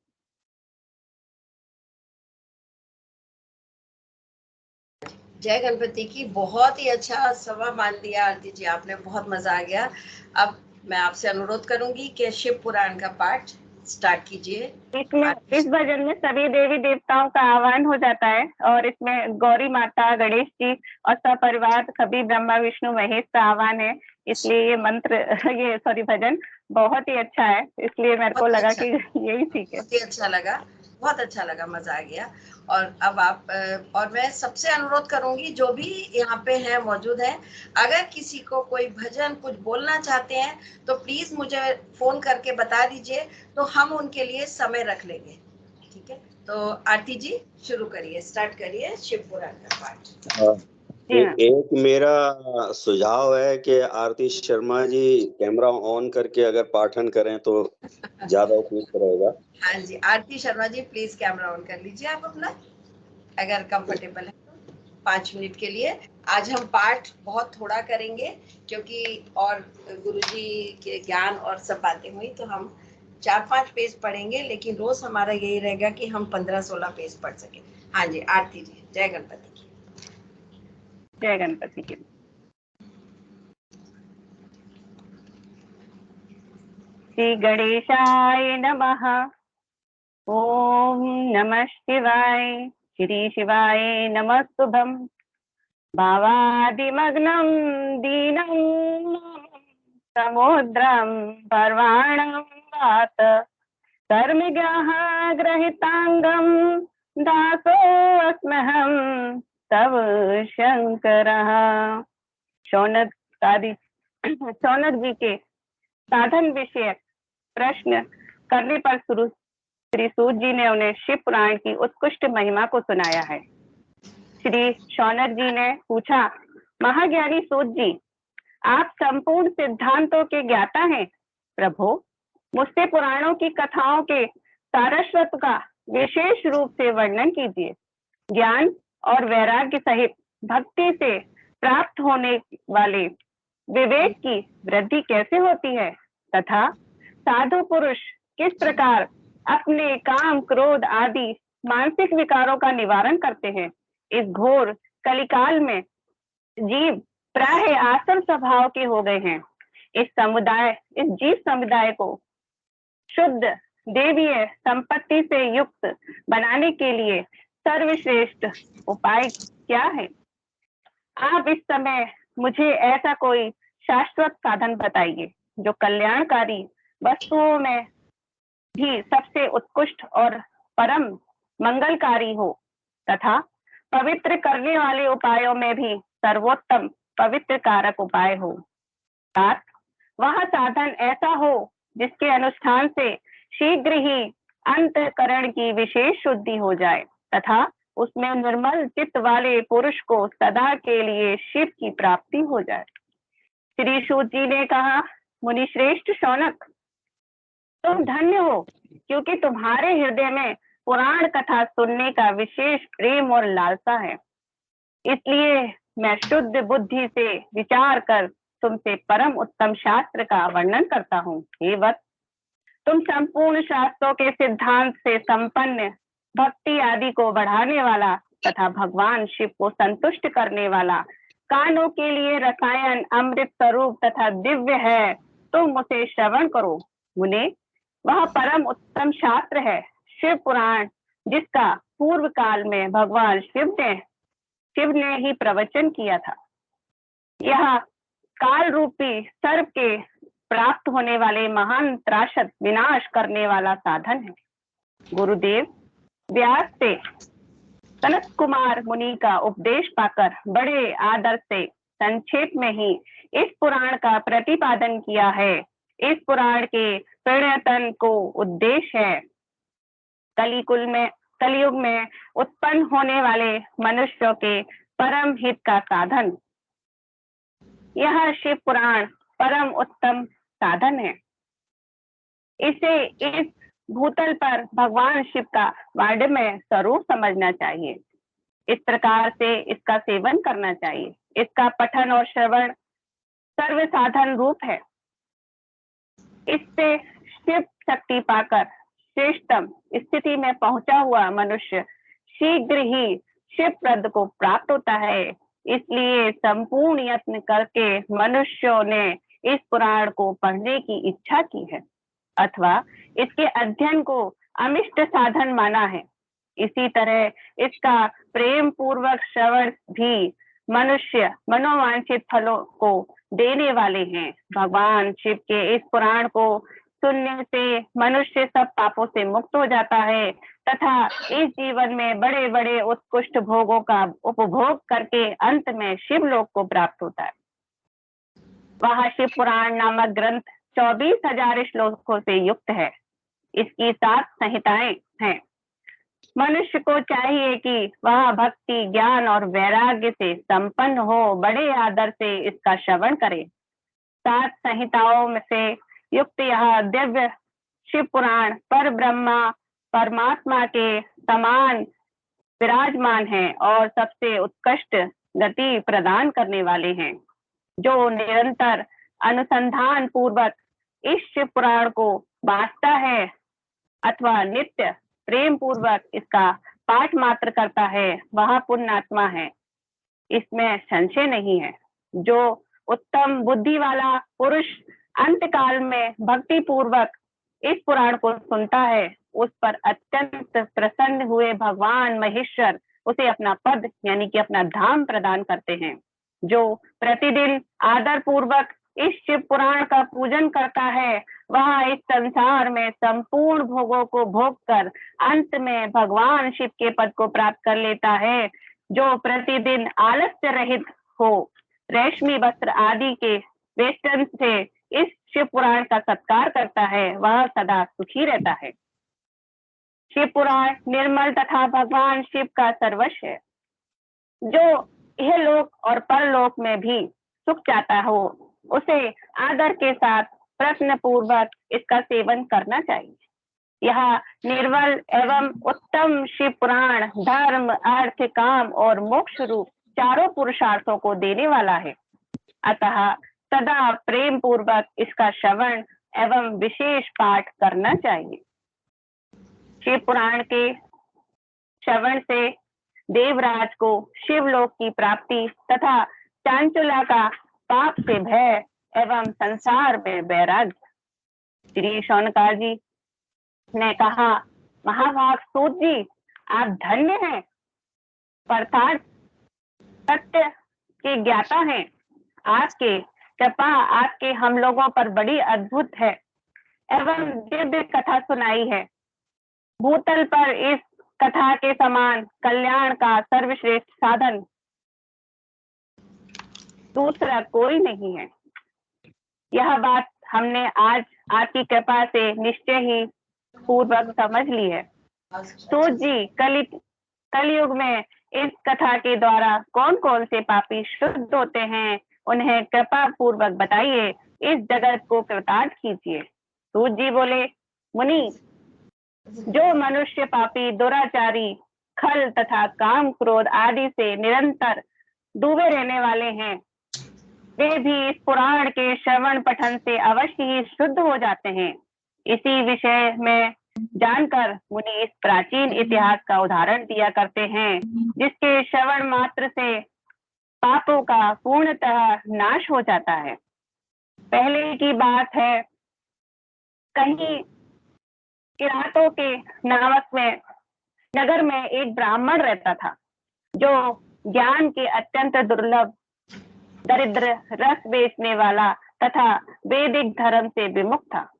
जय गणपति की। बहुत ही अच्छा सवा मान लिया आरती जी आपने, बहुत मजा आ गया। अब मैं आपसे अनुरोध करूंगी कि शिव पुराण का पाठ स्टार्ट कीजिए। इसमें इस भजन में सभी देवी देवताओं का आह्वान हो जाता है और इसमें गौरी माता, गणेश जी और सपरिवार सभी ब्रह्मा विष्णु महेश का आह्वान है। इसलिए ये मंत्र ये सॉरी भजन बहुत ही अच्छा है, इसलिए मेरे को लगा कि यही ठीक है। बहुत ही अच्छा लगा, बहुत अच्छा लगा, मजा आ गया। और अब आप और मैं सबसे अनुरोध करूंगी जो भी यहाँ पे हैं मौजूद हैं, अगर किसी को कोई भजन कुछ बोलना चाहते हैं तो प्लीज मुझे फोन करके बता दीजिए, तो हम उनके लिए समय रख लेंगे। ठीक है, तो आरती जी शुरू करिए, स्टार्ट करिए शिव पुराण का पाठ। एक मेरा सुझाव है कि आरती शर्मा जी कैमरा ऑन करके अगर पाठन करें तो ज्यादा उपयुक्त रहेगा। हाँ जी, आरती Sharma ji please camera on कर लीजिए आप अपना, अगर कंफर्टेबल है तो 5 मिनट के लिए। आज हम पाठ बहुत थोड़ा करेंगे क्योंकि और गुरुजी के ज्ञान और सब बातें हुई, तो हम 4-5 पेज पढ़ेंगे, लेकिन रोज हमारा यही रहेगा कि हम 15-16 पेज पढ़ सके। हाँ जी आरती जी, जय गणपति की। जय गणपति की। श्री गणेशाय नमः। ओम नमः शिवाय। श्री शिवाय नमस्तुभं। भावादिमग्नं दीनं समुद्रं पर्वाणं वात कर्मज्ञः गृहीतांगं दासोऽस्म्यहं तव शंकरः। शौनक जी के साधन विषयक प्रश्न करने पर श्री सूत जी ने उन्हें शिव पुराण की उत्कृष्ट महिमा को सुनाया है। श्री शौनक जी ने पूछा, महाज्ञानी सूत जी, आप संपूर्ण सिद्धांतों के ज्ञाता हैं। प्रभु, मुझसे पुराणों की कथाओं के सारस्वत का विशेष रूप से वर्णन कीजिए। ज्ञान और वैराग्य सहित भक्ति से प्राप्त होने वाले विवेक की वृद्धि कैसे होती है, तथा साधु पुरुष किस प्रकार अपने काम, क्रोध आदि मानसिक विकारों का निवारण करते हैं। इस घोर कलिकाल में जीव प्राय आसन स्वभाव के हो गए हैं। इस जीव समुदाय को शुद्ध देवीय संपत्ति से युक्त बनाने के लिए सर्वश्रेष्ठ उपाय क्या है? आप इस समय मुझे ऐसा कोई शाश्वत साधन बताइए जो कल्याणकारी वस्तुओं में भी सबसे उत्कृष्ट और परम मंगलकारी हो तथा पवित्र करने वाले उपायों में भी सर्वोत्तम पवित्र कारक उपाय हो। साथ वह साधन ऐसा हो जिसके अनुष्ठान से शीघ्र ही अंतःकरण की विशेष शुद्धि हो जाए तथा उसमें निर्मल चित्त वाले पुरुष को सदा के लिए शिव की प्राप्ति हो जाए। श्री सूत जी ने कहा, मुनि श्रेष्ठ शौनक, तुम धन्य हो क्योंकि तुम्हारे हृदय में पुराण कथा सुनने का विशेष प्रेम और लालसा है। इसलिए मैं शुद्ध बुद्धि से विचार कर तुमसे परम उत्तम शास्त्र का वर्णन करता हूँ। हे वत्स, तुम संपूर्ण शास्त्रों के सिद्धांत से संपन्न, भक्ति आदि को बढ़ाने वाला तथा भगवान शिव को संतुष्ट करने वाला, कानों के लिए रसायन अमृत स्वरूप तथा दिव्य है, तुम उसे श्रवण करो। मुने, वह परम उत्तम शास्त्र है शिव पुराण, जिसका पूर्व काल में भगवान शिव ने ही प्रवचन किया था। यह काल रूपी सर्प के प्राप्त होने वाले महान त्रासद विनाश करने वाला साधन है। गुरुदेव व्यास से सनत कुमार मुनि का उपदेश पाकर बड़े आदर से संक्षेप में ही इस पुराण का प्रतिपादन किया है। इस पुराण के प्रणयतन को उद्देश्य है कलयुग में उत्पन्न होने वाले मनुष्यों के परम हित का साधन। यह शिव पुराण परम उत्तम साधन है। इसे इस भूतल पर भगवान शिव का वाड्यमय स्वरूप समझना चाहिए। इस प्रकार से इसका सेवन करना चाहिए। इसका पठन और श्रवण सर्व साधन रूप है। इससे शिव शक्ति पाकर श्रेष्ठतम स्थिति में पहुंचा हुआ मनुष्य शीघ्र ही शिव पद को प्राप्त होता है। इसलिए संपूर्ण यत्न करके मनुष्यों ने इस पुराण को पढ़ने की इच्छा की है अथवा इसके अध्ययन को अमिष्ट साधन माना है। इसी तरह इसका प्रेम पूर्वक श्रवण भी मनुष्य मनोवांछित फलों को देने वाले हैं। भगवान शिव के इस पुराण को सुनने से मनुष्य सब पापों से मुक्त हो जाता है तथा इस जीवन में बड़े बड़े उत्कृष्ट भोगों का उपभोग करके अंत में शिवलोक को प्राप्त होता है। वह शिव पुराण नामक ग्रंथ 24,000 श्लोकों से युक्त है। इसकी 7 संहिताएं हैं। मनुष्य को चाहिए कि वह भक्ति, ज्ञान और वैराग्य से संपन्न हो, बड़े आदर से इसका श्रवण करे। 7 संहिताओं में से युक्त यह दिव्य शिव पुराण पर ब्रह्मा परमात्मा के समान विराजमान है और सबसे उत्कृष्ट गति प्रदान करने वाले हैं। जो निरंतर अनुसंधान पूर्वक इस शिव पुराण को बांटता है अथवा नित्य प्रेम पूर्वक इसका पाठ मात्र करता है, वह पुण्यात्मा है। इसमें संशय नहीं है। जो उत्तम बुद्धि वाला पुरुष अंत काल में भक्ति पूर्वक इस पुराण को सुनता है, उस पर अत्यंत प्रसन्न हुए भगवान महेश्वर उसे अपना पद यानी कि अपना धाम प्रदान करते हैं। जो प्रतिदिन आदर पूर्वक इस शिव पुराण का पूजन करता है, वह इस संसार में संपूर्ण भोगों को भोग कर अंत में भगवान शिव के पद को प्राप्त कर लेता है। जो प्रतिदिन आलस्य रहित हो, रेशमी वस्त्र आदि के वेष्टन से इस शिव पुराण का सत्कार करता है, वह सदा सुखी रहता है। शिव पुराण निर्मल तथा भगवान शिव का सर्वस्व है। जो यह लोक और परलोक में भी सुख चाहता हो, उसे आदर के साथ प्रश्न पूर्वक इसका सेवन करना चाहिए। यह निर्मल एवं उत्तम शिव पुराण धर्म, अर्थ, काम और मोक्ष रूप चारों पुरुषार्थों को देने वाला है। अतः सदा प्रेम पूर्वक इसका श्रवण एवं विशेष पाठ करना चाहिए। शिव पुराण के श्रवण से देवराज को शिवलोक की प्राप्ति तथा चांचुला का पाप से भय एवं संसार में वैराग्य। श्री शौनकादि जी ने कहा, महाभाग सूत जी, आप धन्य हैं, अर्थात सत्य के ज्ञाता हैं। आपके कृपा आपके हम लोगों पर बड़ी अद्भुत है। एवं दिव्य कथा सुनाई है। भूतल पर इस कथा के समान कल्याण का सर्वश्रेष्ठ साधन दूसरा कोई नहीं है। यह बात हमने आज आपकी कृपा से निश्चय ही पूर्वक समझ ली है। सूत जी, कलयुग में इस कथा के द्वारा कौन कौन से पापी शुद्ध होते हैं, उन्हें कृपा पूर्वक बताइए, इस जगत को कृतार्थ कीजिए। सूत जी बोले, मुनि, जो मनुष्य पापी, दुराचारी, खल तथा काम क्रोध आदि से निरंतर डूबे रहने वाले हैं, वे भी इस पुराण के श्रवण पठन से अवश्य ही शुद्ध हो जाते हैं। इसी विषय में जानकर मुनि इस प्राचीन इतिहास का उदाहरण दिया करते हैं, जिसके श्रवण मात्र से पापों का पूर्णतः नाश हो जाता है। पहले की बात है, कहीं किरातों के नामक में नगर में एक ब्राह्मण रहता था, जो ज्ञान के अत्यंत दुर्लभ, दरिद्र, रस बेचने वाला तथा वैदिक धर्म से विमुख था।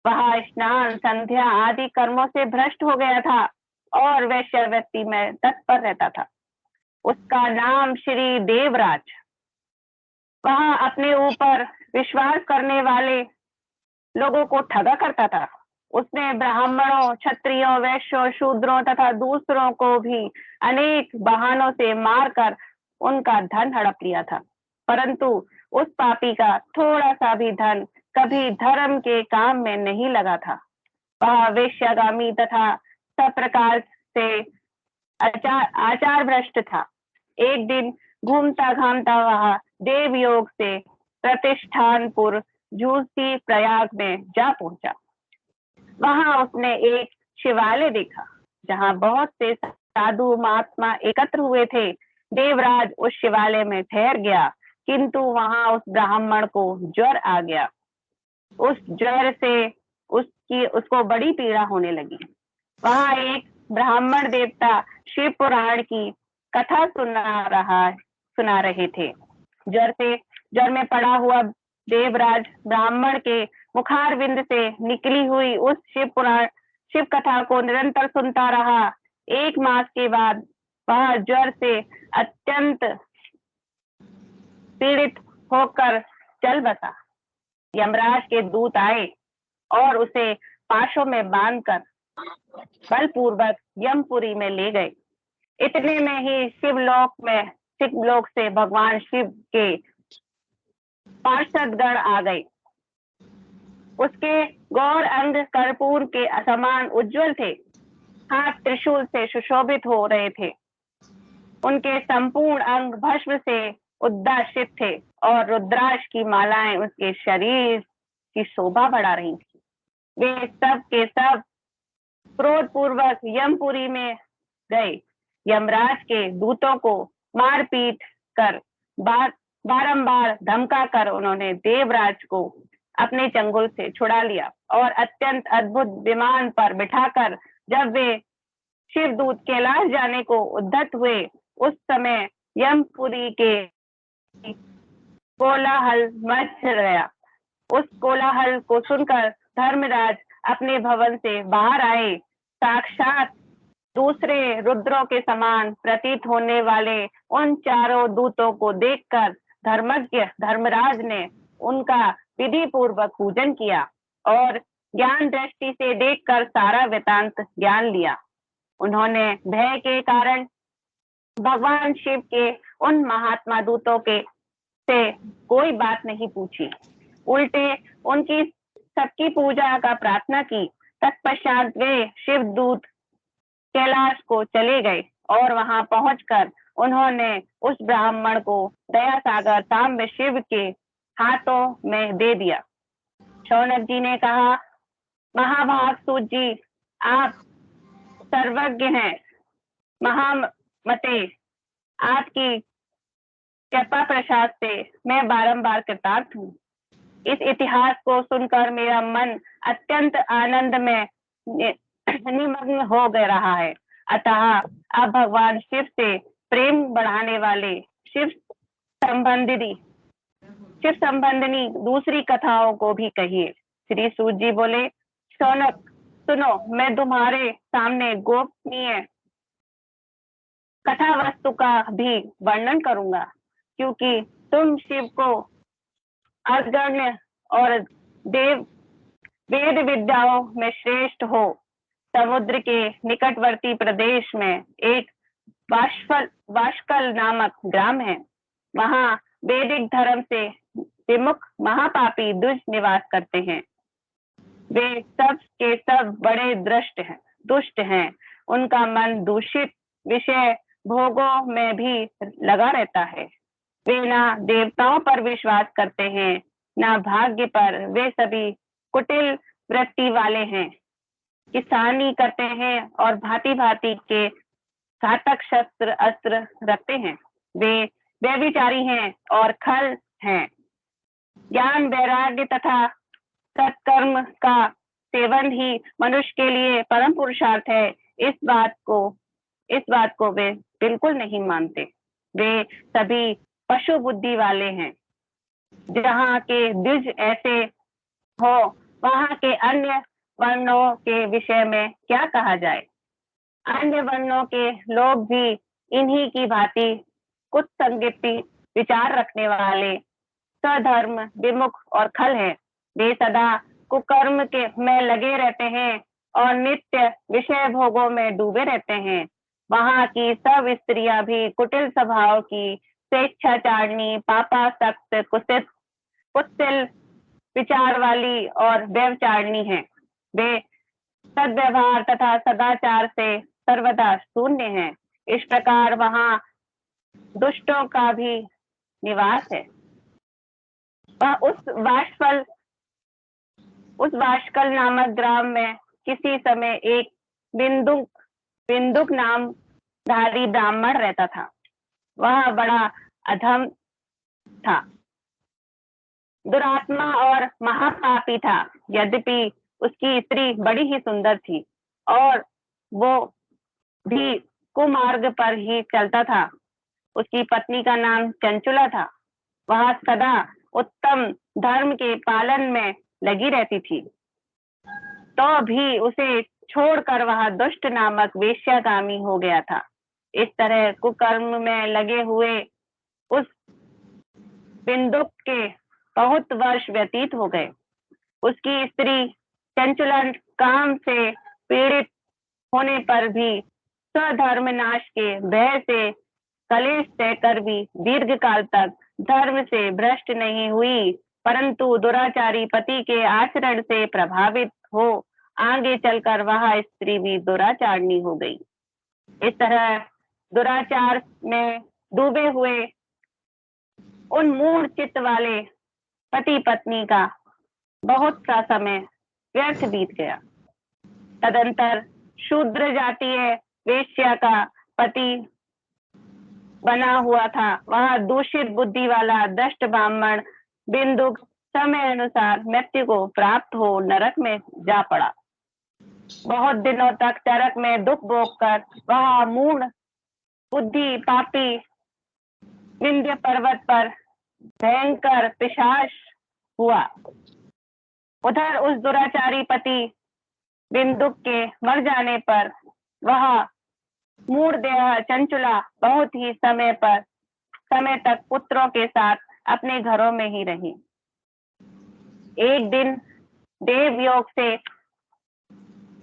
वह स्नान, संध्या आदि कर्मों से भ्रष्ट हो गया था और वैश्यवृत्ति में तत्पर रहता था। उसका नाम श्री देवराज। वह अपने ऊपर विश्वास करने वाले लोगों को ठगा करता था। उसने ब्राह्मणों, क्षत्रियों, वैश्यों, शूद्रों तथा दूसरों को भी अनेक बहानों से मारकर उनका धन हड़प लिया था, परंतु उस पापी का थोड़ा सा भी धन कभी धर्म के काम में नहीं लगा था। वह वेश्यागामी तथा सब प्रकार से आचार भ्रष्ट था। एक दिन घूमता घामता वह देवयोग से प्रतिष्ठानपुर झूसी प्रयाग में जा पहुंचा। वहां उसने एक शिवालय देखा, जहां बहुत से साधु महात्मा एकत्र हुए थे। देवराज उस शिवालय में ठहर गया, किंतु वहां उस ब्राह्मण को ज्वर आ गया। उस ज्वर से उसको बड़ी पीड़ा होने लगी। वहां एक ब्राह्मण देवता शिव पुराण की कथा सुना रहे थे। ज्वर में पड़ा हुआ देवराज ब्राह्मण के मुखारविंद से निकली हुई उस शिव कथा को निरंतर सुनता रहा। 1 मास के बाद वह ज्वर से अत्यंत पीड़ित होकर चल बसा। यमराज के दूत आए और उसे पाशों में बांधकर बलपूर्वक यमपुरी में ले गए। इतने में ही शिवलोक से भगवान शिव के पार्षदगण आ गए। उसके गौर अंग कर्पूर के समान उज्जवल थे, हाथ त्रिशूल से सुशोभित हो रहे थे। उनके संपूर्ण अंग भस्म से उद्दाशित थे और रुद्राक्ष की मालाएं उसके शरीर की शोभा बढ़ा रही थी। वे सब के सब क्रोध पूर्वक यमपुरी में गए। यमराज के दूतों को मारपीट कर बारंबार धमका कर उन्होंने देवराज को अपने चंगुल से छुड़ा लिया और अत्यंत अद्भुत विमान पर बिठाकर जब वे शिवदूत कैलाश जाने को उद्यत हुए, उस समय यमपुरी के कोलाहल मच गया। उस कोलाहल को सुनकर धर्मराज अपने भवन से बाहर आए। साक्षात दूसरे रुद्रों के समान प्रतीत होने वाले उन चारों दूतों को देखकर धर्मज्ञ धर्मराज ने उनका विधि पूर्वक पूजन किया और ज्ञान दृष्टि से देखकर सारा वृतांत ज्ञान लिया। उन्होंने भय के कारण भगवान शिव के उन महात्मा दूतों के से कोई बात नहीं पूछी, उल्टे उनकी सबकी पूजा का प्रार्थना की। तत्पश्चात वे शिवदूत कैलाश को चले गए और वहां पहुंचकर उन्होंने उस ब्राह्मण को दया सागर साम्ब शिव के हाथों में दे दिया। शौनक जी ने कहा, महाभाग सूत जी, आप सर्वज्ञ हैं। महामते, आपकी कृपा प्रसाद से मैं बारंबार कृतार्थ हूँ। इस इतिहास को सुनकर मेरा मन अत्यंत आनंद में निमग्न हो गया रहा है। अतः अब भगवान शिव से प्रेम बढ़ाने वाले शिव संबंधिनी दूसरी कथाओं को भी कहिए। श्री सूत जी बोले, शौनक सुनो, मैं तुम्हारे सामने गोपनीय कथा वस्तु का भी वर्णन करूंगा, क्योंकि तुम शिव को अग्रण्य और देव वेद विद्याओं में श्रेष्ठ हो। समुद्र के निकटवर्ती प्रदेश में एक वाष्कल नामक ग्राम है। वहां वैदिक धर्म से विमुख महापापी दुष्ट निवास करते हैं। वे सब के सब बड़े दुष्ट हैं। उनका मन दूषित विषय भोगों में भी लगा रहता है। वे ना देवताओं पर विश्वास करते हैं, ना भाग्य पर। वे सभी कुटिल वृत्ति वाले हैं, किसानी करते हैं और भांति भांति के घातक शस्त्र अस्त्र रखते हैं। वे व्यभिचारी हैं और खल हैं। ज्ञान वैराग्य तथा सत्कर्म का सेवन ही मनुष्य के लिए परम पुरुषार्थ है। इस बात को वे बिल्कुल नहीं मानते। वे सभी पशु बुद्धि वाले हैं। जहाँ के द्विज ऐसे हो, वहाँ के अन्य वर्णों के विषय में क्या कहा जाए। अन्य वर्णों के लोग भी इन्हीं की भांति कुत्संगति विचार रखने वाले, स्वधर्म विमुख और खल हैं। वे सदा कुकर्म के में लगे रहते हैं और नित्य विषय भोगों में डूबे रहते हैं। वहाँ की सब स्त्रियां भी कुटिल स्वभाव की, स्वेच्छाचारिणी, पापासक्त, कुत्सिल विचार वाली और व्यभिचारिणी हैं। वे सद्व्यवहार तथा सदाचार से सर्वदा शून्य हैं। इस प्रकार वहाँ दुष्टों का भी निवास है। वह उस वाष्कल नामक ग्राम में किसी समय एक बिंदुक नामधारी ब्राह्मण रहता था। वह बड़ा अधम था, दुरात्मा और महापापी था। यद्यपि उसकी स्त्री बड़ी ही सुंदर थी और वो भी कुमार्ग पर ही चलता था। उसकी पत्नी का नाम चंचुला था। वह सदा उत्तम धर्म के पालन में लगी रहती थी, तो भी उसे छोड़कर वह दुष्ट नामक वेश्यागामी हो गया था। इस तरह कुकर्म में लगे हुए उस बिंदुक के बहुत वर्ष व्यतीत हो गए। उसकी स्त्री चंचुला काम से पीड़ित होने पर भी स्वधर्म नाश के भय से कलेश सहकर भी दीर्घ काल तक धर्म से भ्रष्ट नहीं हुई, परंतु दुराचारी पति के आचरण से प्रभावित हो आगे चलकर वह स्त्री भी दुराचारणी हो गई। इस तरह दुराचार में डूबे हुए उन मूढ़ चित्त वाले पति पत्नी का बहुत सा समय व्यर्थ बीत गया। तदंतर शूद्र जातीय वेश्या का पति बना हुआ था। वह दूषित बुद्धि वाला दष्ट ब्राह्मण बिंदुक समय अनुसार मृत्यु को प्राप्त हो नरक में जा पड़ा। बहुत दिनों तक नरक में दुख भोग कर वह मूढ़ बुद्धि पापी विंध्य पर्वत पर भयंकर पिशाच हुआ। उधर उस दुराचारी पति बिंदुक के मर जाने पर वह मूढ़ देह चंचुला बहुत ही समय तक पुत्रों के साथ अपने घरों में ही रही। एक दिन देवयोग से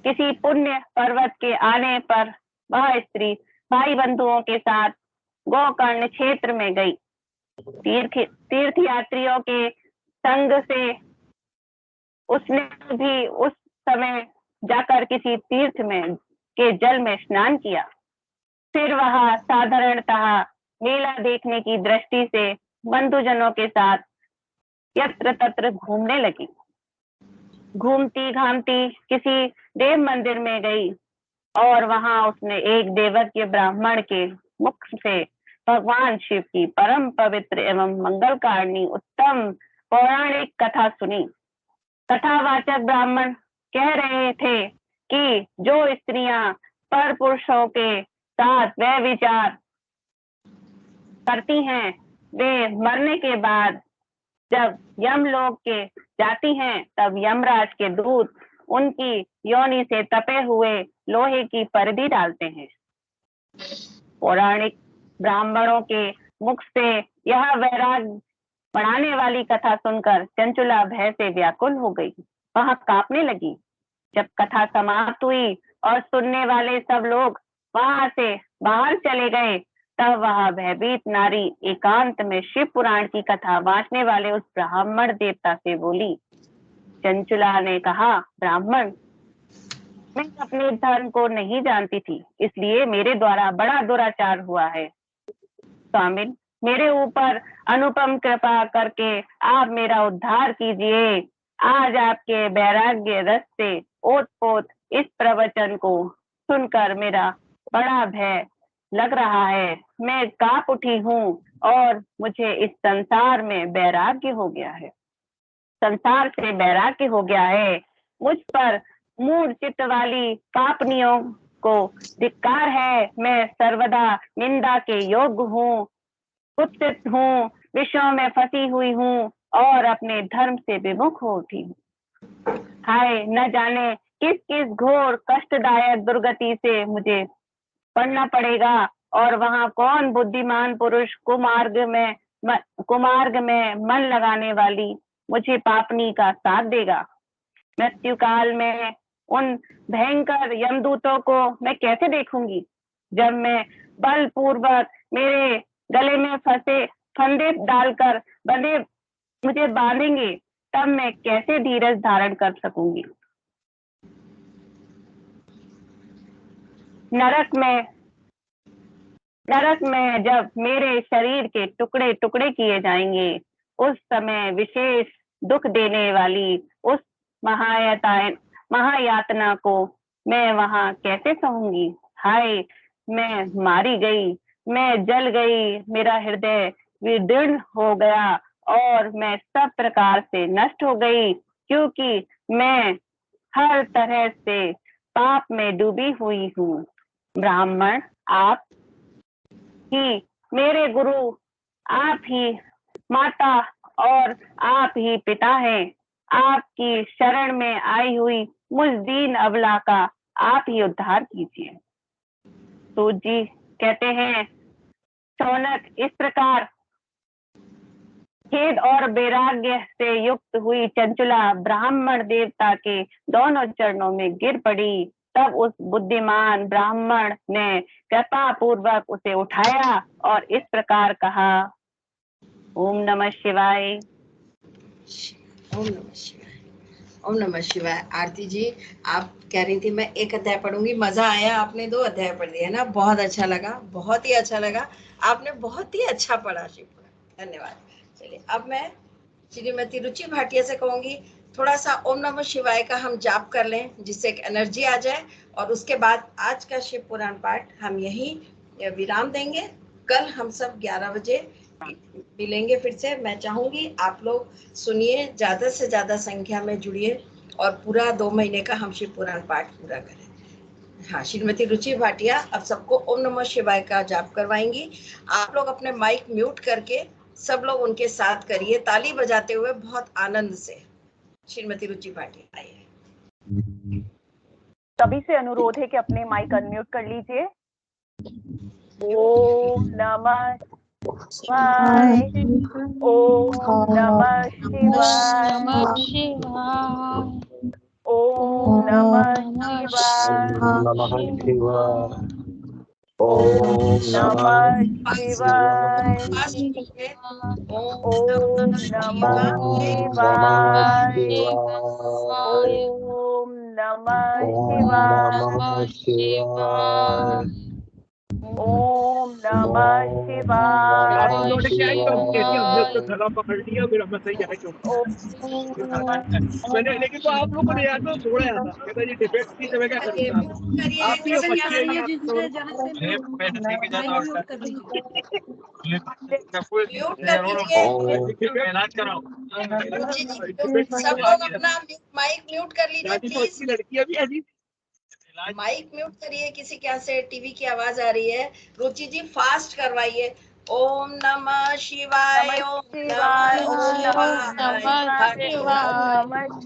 किसी पुण्य पर्वत के आने पर वह स्त्री भाई बंधुओं के साथ गोकर्ण क्षेत्र में गई। तीर्थ यात्रियों के संग से उसने भी उस समय जाकर किसी तीर्थ में के जल में स्नान किया। फिर वह साधारणतः मेला देखने की दृष्टि से बंधुजनों के साथ यत्र तत्र घूमने लगी। घूमती घामती किसी देव मंदिर में गई और वहां उसने एक देवज्ञ ब्राह्मण के मुख से भगवान शिव की परम पवित्र एवं मंगलकारिणी उत्तम पौराणिक कथा सुनी। कथावाचक ब्राह्मण कह रहे थे कि जो स्त्रियां पर पुरुषों के साथ वह विचार करती हैं, वे मरने के बाद जब यमलोक के जाती हैं तब यमराज के दूत उनकी योनि से तपे हुए लोहे की परिधि डालते हैं। पौराणिक ब्राह्मणों के मुख से यह वैराग्य बढ़ाने वाली कथा सुनकर चंचुला भय से व्याकुल हो गई। वह कांपने लगी। जब कथा समाप्त हुई और सुनने वाले सब लोग वहां से बाहर चले गए, तब वह भयभीत नारी एकांत में शिव पुराण की कथा वाँचने वाले उस ब्राह्मण देवता से बोली। चंचुला ने कहा, ब्राह्मण, मैं अपने धर्म को नहीं जानती थी, इसलिए मेरे द्वारा बड़ा दुराचार हुआ है। स्वामी, मेरे ऊपर अनुपम कृपा करके आप मेरा उद्धार कीजिए। आज आपके वैराग्य रस से ओत-पोत इस प्रवचन को सुनकर मेरा बड़ा भय लग रहा है। मैं कांप उठी हूँ और मुझे इस संसार में वैराग्य हो गया है। संसार से वैराग्य हो गया है। मुझ पर मूढ़ चित्त वाली पापनियों को धिक्कार है। मैं सर्वदा निंदा के योग्य हूँ, कुत्सित हूँ, विषयों में फंसी हुई हूँ और अपने धर्म से विमुख हो उठी हूँ। हाय, न जाने किस किस घोर कष्टदायक दुर्गति से मुझे पढ़ना पड़ेगा और वहाँ कौन बुद्धिमान पुरुष कुमार्ग में मन लगाने वाली मुझे पापनी का साथ देगा। मृत्यु काल में उन भयंकर यमदूतों को मैं कैसे देखूंगी? जब मैं बलपूर्वक मेरे गले में फंदे डालकर मुझे बांधेंगे, तब मैं कैसे धीरज धारण कर सकूंगी? नरक में जब मेरे शरीर के टुकड़े टुकड़े किए जाएंगे, उस समय विशेष दुख देने वाली उस महायातना को मैं वहां कैसे सहूंगी? हाय, मैं मारी गई, मैं जल गई, मेरा हृदय विदीर्ण हो गया और मैं सब प्रकार से नष्ट हो गई, क्योंकि मैं हर तरह से पाप में डूबी हुई हूँ। ब्राह्मण, आप ही मेरे गुरु, आप ही माता और आप ही पिता हैं। आपकी शरण में आई हुई मुझ दीन अबला का आप ही उद्धार कीजिए। सूत जी कहते हैं, शौनक, इस प्रकार खेद और वैराग्य से युक्त हुई चंचुला ब्राह्मण देवता के दोनों चरणों में गिर पड़ी। तब उस बुद्धिमान ब्राह्मण ने कृपा पूर्वक उसे उठाया और इस प्रकार कहा, ओम नमः शिवाय। ओम नमः शिवाय। ओम नमः शिवाय। आरती जी, आप कह रही थी मैं एक अध्याय पढ़ूंगी, मजा आया, आपने 2 अध्याय पढ़ दिए ना, बहुत अच्छा लगा, बहुत ही अच्छा लगा, आपने बहुत ही अच्छा पढ़ा शिवपुराण, धन्यवाद। चलिए, अब मैं श्रीमती रुचि भाटिया से कहूंगी थोड़ा सा ओम नमः शिवाय का हम जाप कर लें, जिससे एक एनर्जी आ जाए, और उसके बाद आज का शिव पुराण पाठ हम यहीं विराम देंगे। कल हम सब 11 बजे मिलेंगे फिर से। मैं चाहूंगी आप लोग सुनिए, ज्यादा से ज्यादा संख्या में जुड़िए और पूरा 2 महीने का हम शिव पुराण पाठ पूरा करें। हाँ, श्रीमती रुचि भाटिया अब सबको ओम नमः शिवाय का जाप करवाएंगी। आप लोग अपने माइक म्यूट करके सब लोग उनके साथ करिए, ताली बजाते हुए बहुत आनंद से। श्रीमती रुचि भाटिया आइए। सभी से अनुरोध है कि अपने माइक अनम्यूट कर लीजिए। ओम नमः शिवाय। ओम नमः शिवाय। ओम नमः शिवाय। ओम नमः शिवाय। ओम नमः शिवाय। ओम नमः शिवाय। ओम नमः शिवाय। मैंने, लेकिन तो आप लोगों ने यार तो छोड़ा था, कहता ये डिफेक्ट की जगह क्या करता आप ही सब लोग अपना माइक म्यूट कर लीजिए प्लीज। लड़कियां भी ऐसी माइक म्यूट करिए, किसी क्या से टीवी की आवाज आ रही है। रुचि जी फास्ट करवाइए, ओम नमः शिवाय, ओम नमः शिवाय,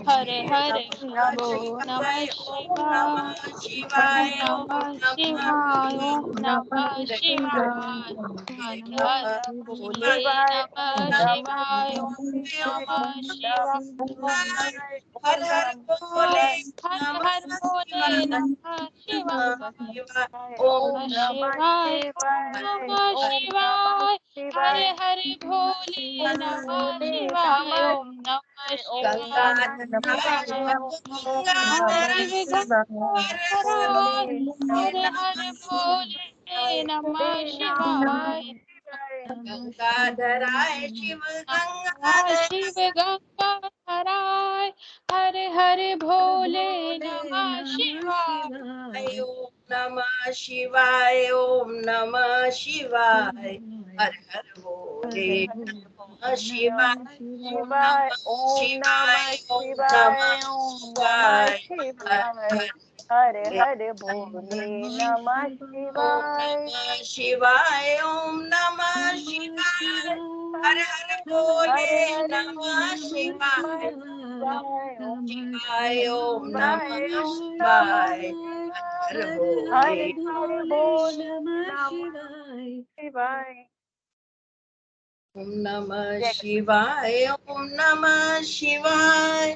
हरे हरे ओम नमः नमः शिवाय, ओम शिवाय ओम नमः शिवाय हर हर भोले नमः शिवाय ओम नमः शिवाय हर हर भोले हर नमः हर भोले नमः शिवाय ओम नमः शिवाय नमः शिवाय हरे हरे भोले नमः शिवाय ओम नमः शिवाय शिव गंगाधराय हरे हरे भोले नमः शिवाय गंगाधराय शिव शिव गंगाधराय गंगाधराय हरे हरे भोले नमः शिवाय ओम नमः शिवाय, ओम नमः शिवाय, हर हर भोले नमः शिवाय, ओम नमः शिवाय, ओम नमः शिवाय, हर हरे हर हरे भोले नमः ओम शिवाय। नमः शिवाय, ओम नमः शिवाय, हर हर भोले हरे हरे नमः शिवाय, शिवाय ओम शिवाय, ओम शिवाय नमः ओम शिवाय, हर भोले हरे हरे भोले नमः शिवाय। ओम नमः शिवाय, ओम नमः शिवाय,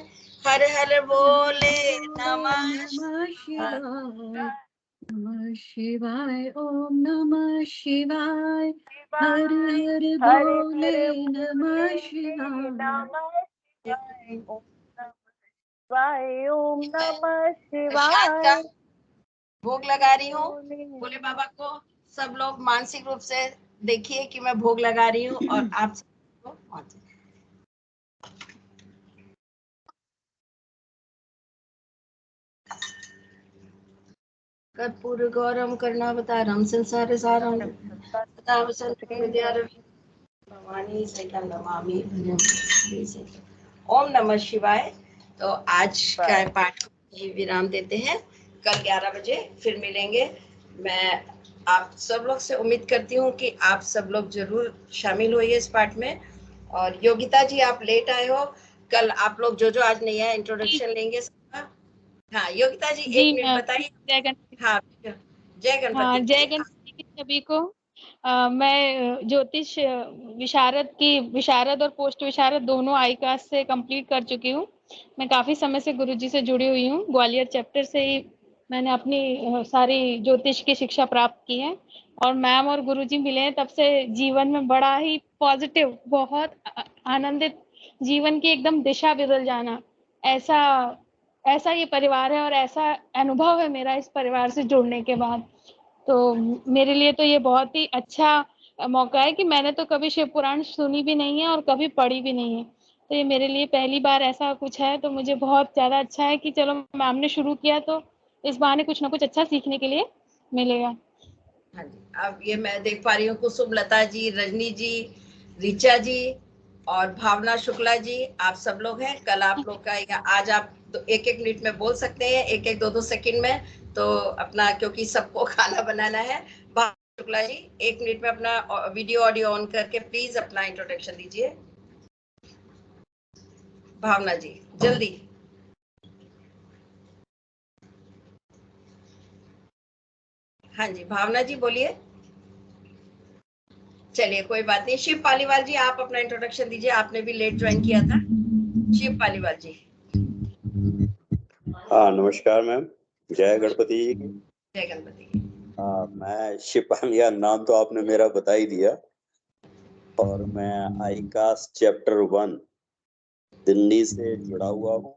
हर हर भोले नमः शिवाय। नमः शिवाय ओम नमः शिवाय हर हर हरे भोले हरे नमः भोले शिवाय। नमः शिवाय ओम नमः शिवाय ओम नमः प्रसाद का शिवाय। भोग लगा रही हूँ भोले बाबा को। सब लोग मानसिक रूप से देखिए कि मैं भोग लगा रही हूँ और आप सबको कर्पूर गौरम करना बता राम संसार सारम तथा वसंत विद्या भवानी सहितं नमामि ओम नमः शिवाय। तो आज का पाठ को यहीं विराम देते हैं। कल 11 बजे फिर मिलेंगे। मैं आप सब लोग से उम्मीद करती हूँ कि आप सब लोग जरूर शामिल होइए इस पाठ में। और योगिता जी आप लेट आए हो। कल आप लोग जो आज नहीं आए इंट्रोडक्शन लेंगे सबका। हाँ योगिता जी जी 1 मिनट बताइए। जय गणपति। हाँ जय हाँ गणपति जय की। गणपति की सभी को। मैं ज्योतिष विशारद और पोस्ट विशारद दोनों आईकास से कंप्लीट कर चुकी हूँ। मैं काफी समय से गुरुजी से जुड़ी हुई हूँ। ग्वालियर चैप्टर से ही मैंने अपनी सारी ज्योतिष की शिक्षा प्राप्त की है। और मैम और गुरुजी मिले हैं तब से जीवन में बड़ा ही पॉजिटिव, बहुत आनंदित, जीवन की एकदम दिशा बदल जाना, ऐसा ये परिवार है और ऐसा अनुभव है मेरा इस परिवार से जुड़ने के बाद। तो मेरे लिए तो ये बहुत ही अच्छा मौका है कि मैंने तो कभी शिव पुराण सुनी भी नहीं है और कभी पढ़ी भी नहीं है। तो ये मेरे लिए पहली बार ऐसा कुछ है। तो मुझे बहुत ज्यादा अच्छा है कि चलो मैम ने शुरू किया तो इस बहाने कुछ ना कुछ अच्छा सीखने के लिए मिलेगा। हाँ जी अब ये मैं देख पा रही हूँ कुसुम लता जी, रजनी जी, ऋचा जी और भावना शुक्ला जी आप सब लोग हैं। कल आप लोग का आज आप तो 1-1 मिनट में बोल सकते हैं, 1-1 2-2 सेकंड में। तो अपना क्योंकि सबको खाना बनाना है। भावना शुक्ला जी 1 मिनट में अपना वीडियो ऑडियो ऑन करके प्लीज अपना इंट्रोडक्शन दीजिए। भावना जी जल्दी। हाँ जी भावना जी बोलिए। चलिए कोई बात नहीं। शिव पालीवाल जी आप अपना इंट्रोडक्शन दीजिए। आपने भी लेट ज्वाइन किया था। शिव पालीवाल जी। हाँ नमस्कार मैम, जय गणपति जी की। जय गणपति की। मैं शिव पालिया, नाम तो आपने मेरा बता ही दिया। और मैं आईकास चैप्टर 1 दिल्ली से जुड़ा हुआ हूँ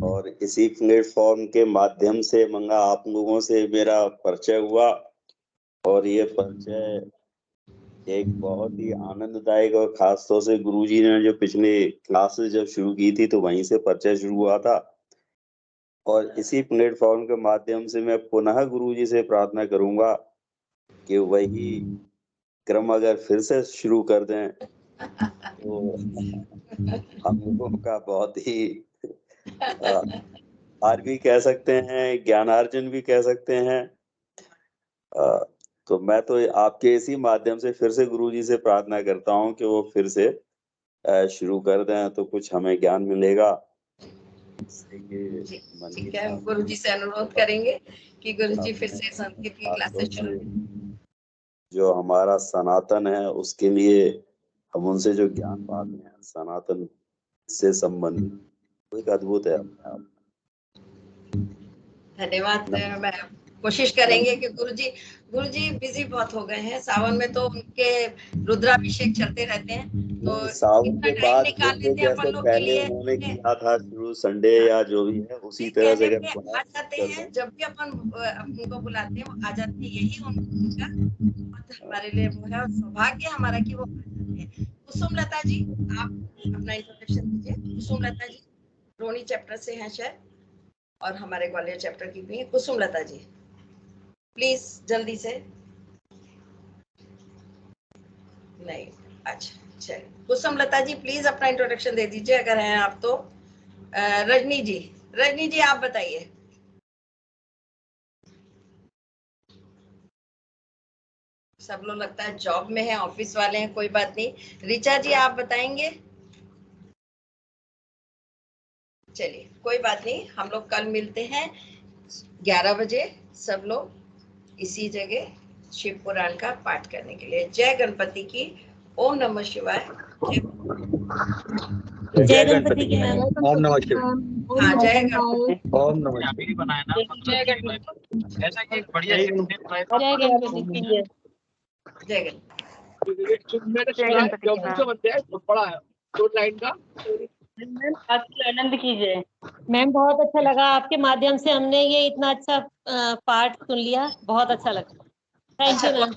और इसी प्लेटफॉर्म के माध्यम से मंगा आप लोगों से मेरा परिचय हुआ। और ये परिचय एक बहुत ही आनंददायक और खास तौर से गुरुजी ने जो पिछले क्लासेस जब शुरू की थी तो वहीं से परिचय शुरू हुआ था। और इसी प्लेटफॉर्म के माध्यम से मैं पुनः गुरुजी से प्रार्थना करूंगा कि वही क्रम अगर फिर से शुरू कर दें तो हम लोगों का बहुत ही आर भी कह सकते हैं, ज्ञानार्जन भी कह सकते हैं। तो मैं तो आपके इसी माध्यम से फिर से गुरुजी से प्रार्थना करता हूँ कि वो फिर से शुरू कर दें, तो कुछ हमें ज्ञान मिलेगा। जी, ठीक है, हम गुरुजी से अनुरोध करेंगे कि गुरुजी फिर से संस्कृत की क्लासेस शुरू करें। जो हमारा सनातन है उसके लिए हम उनसे जो ज्ञान पाते हैं सनातन से संबंधित, एक अद्भुत है अपने आप। धन्यवाद। मैं कोशिश करेंगे कि गुरुजी बिजी बहुत हो गए हैं। सावन में तो उनके रुद्राभिषेक चलते रहते हैं, तो सावन के इतना टाइम बाद निकाल लेते हैं अपन जैसे लोग के पहले लिए। उन्होंने किया था शुरू संडे या जो भी है उसी तरह से कहने पे आ जाते हैं, जब भी अपन उनको बुलाते हैं वो आ जाते हैं। यही उनका बहुत हमारे लिए वो है, और सौभाग्य हमारा कि वो आ जाते हैं। कुसुम लता जी, आप अपना इंट्रोडक्शन दीजिए। कुसुम लता जी रोहिणी चैप्टर से हैं शायद, और हमारे ग्वालियर चैप्टर की भी हैं। कुसुम लता जी प्लीज जल्दी से। नहीं, अच्छा चलिए, कुसुम लता जी प्लीज अपना इंट्रोडक्शन दे दीजिए अगर हैं आप तो। रजनी जी आप बताइए। सब लोग लगता है जॉब में है, ऑफिस वाले हैं, कोई बात नहीं। ऋचा जी आप बताएंगे? चलिए कोई बात नहीं, हम लोग कल मिलते हैं 11 बजे सब लोग इसी जगह शिव पुराण का पाठ करने के लिए। जय गणपति की। ओम नमः शिवाय। जय गणपति की मैम। ओम नमः शिवाय। हाँ, जय गणपति। ओम नमः शिवाय। जय गणपति। ऐसा कि एक बढ़िया जय गणपति की जय। जय गणपति। मैम आपकी आनंद कीजिए। मैम बहुत अच्छा लगा, आपके माध्यम से हमने ये इतना अच्छा पाठ सुन लिया, बहुत अच्छा लगा। Thank you ma'am.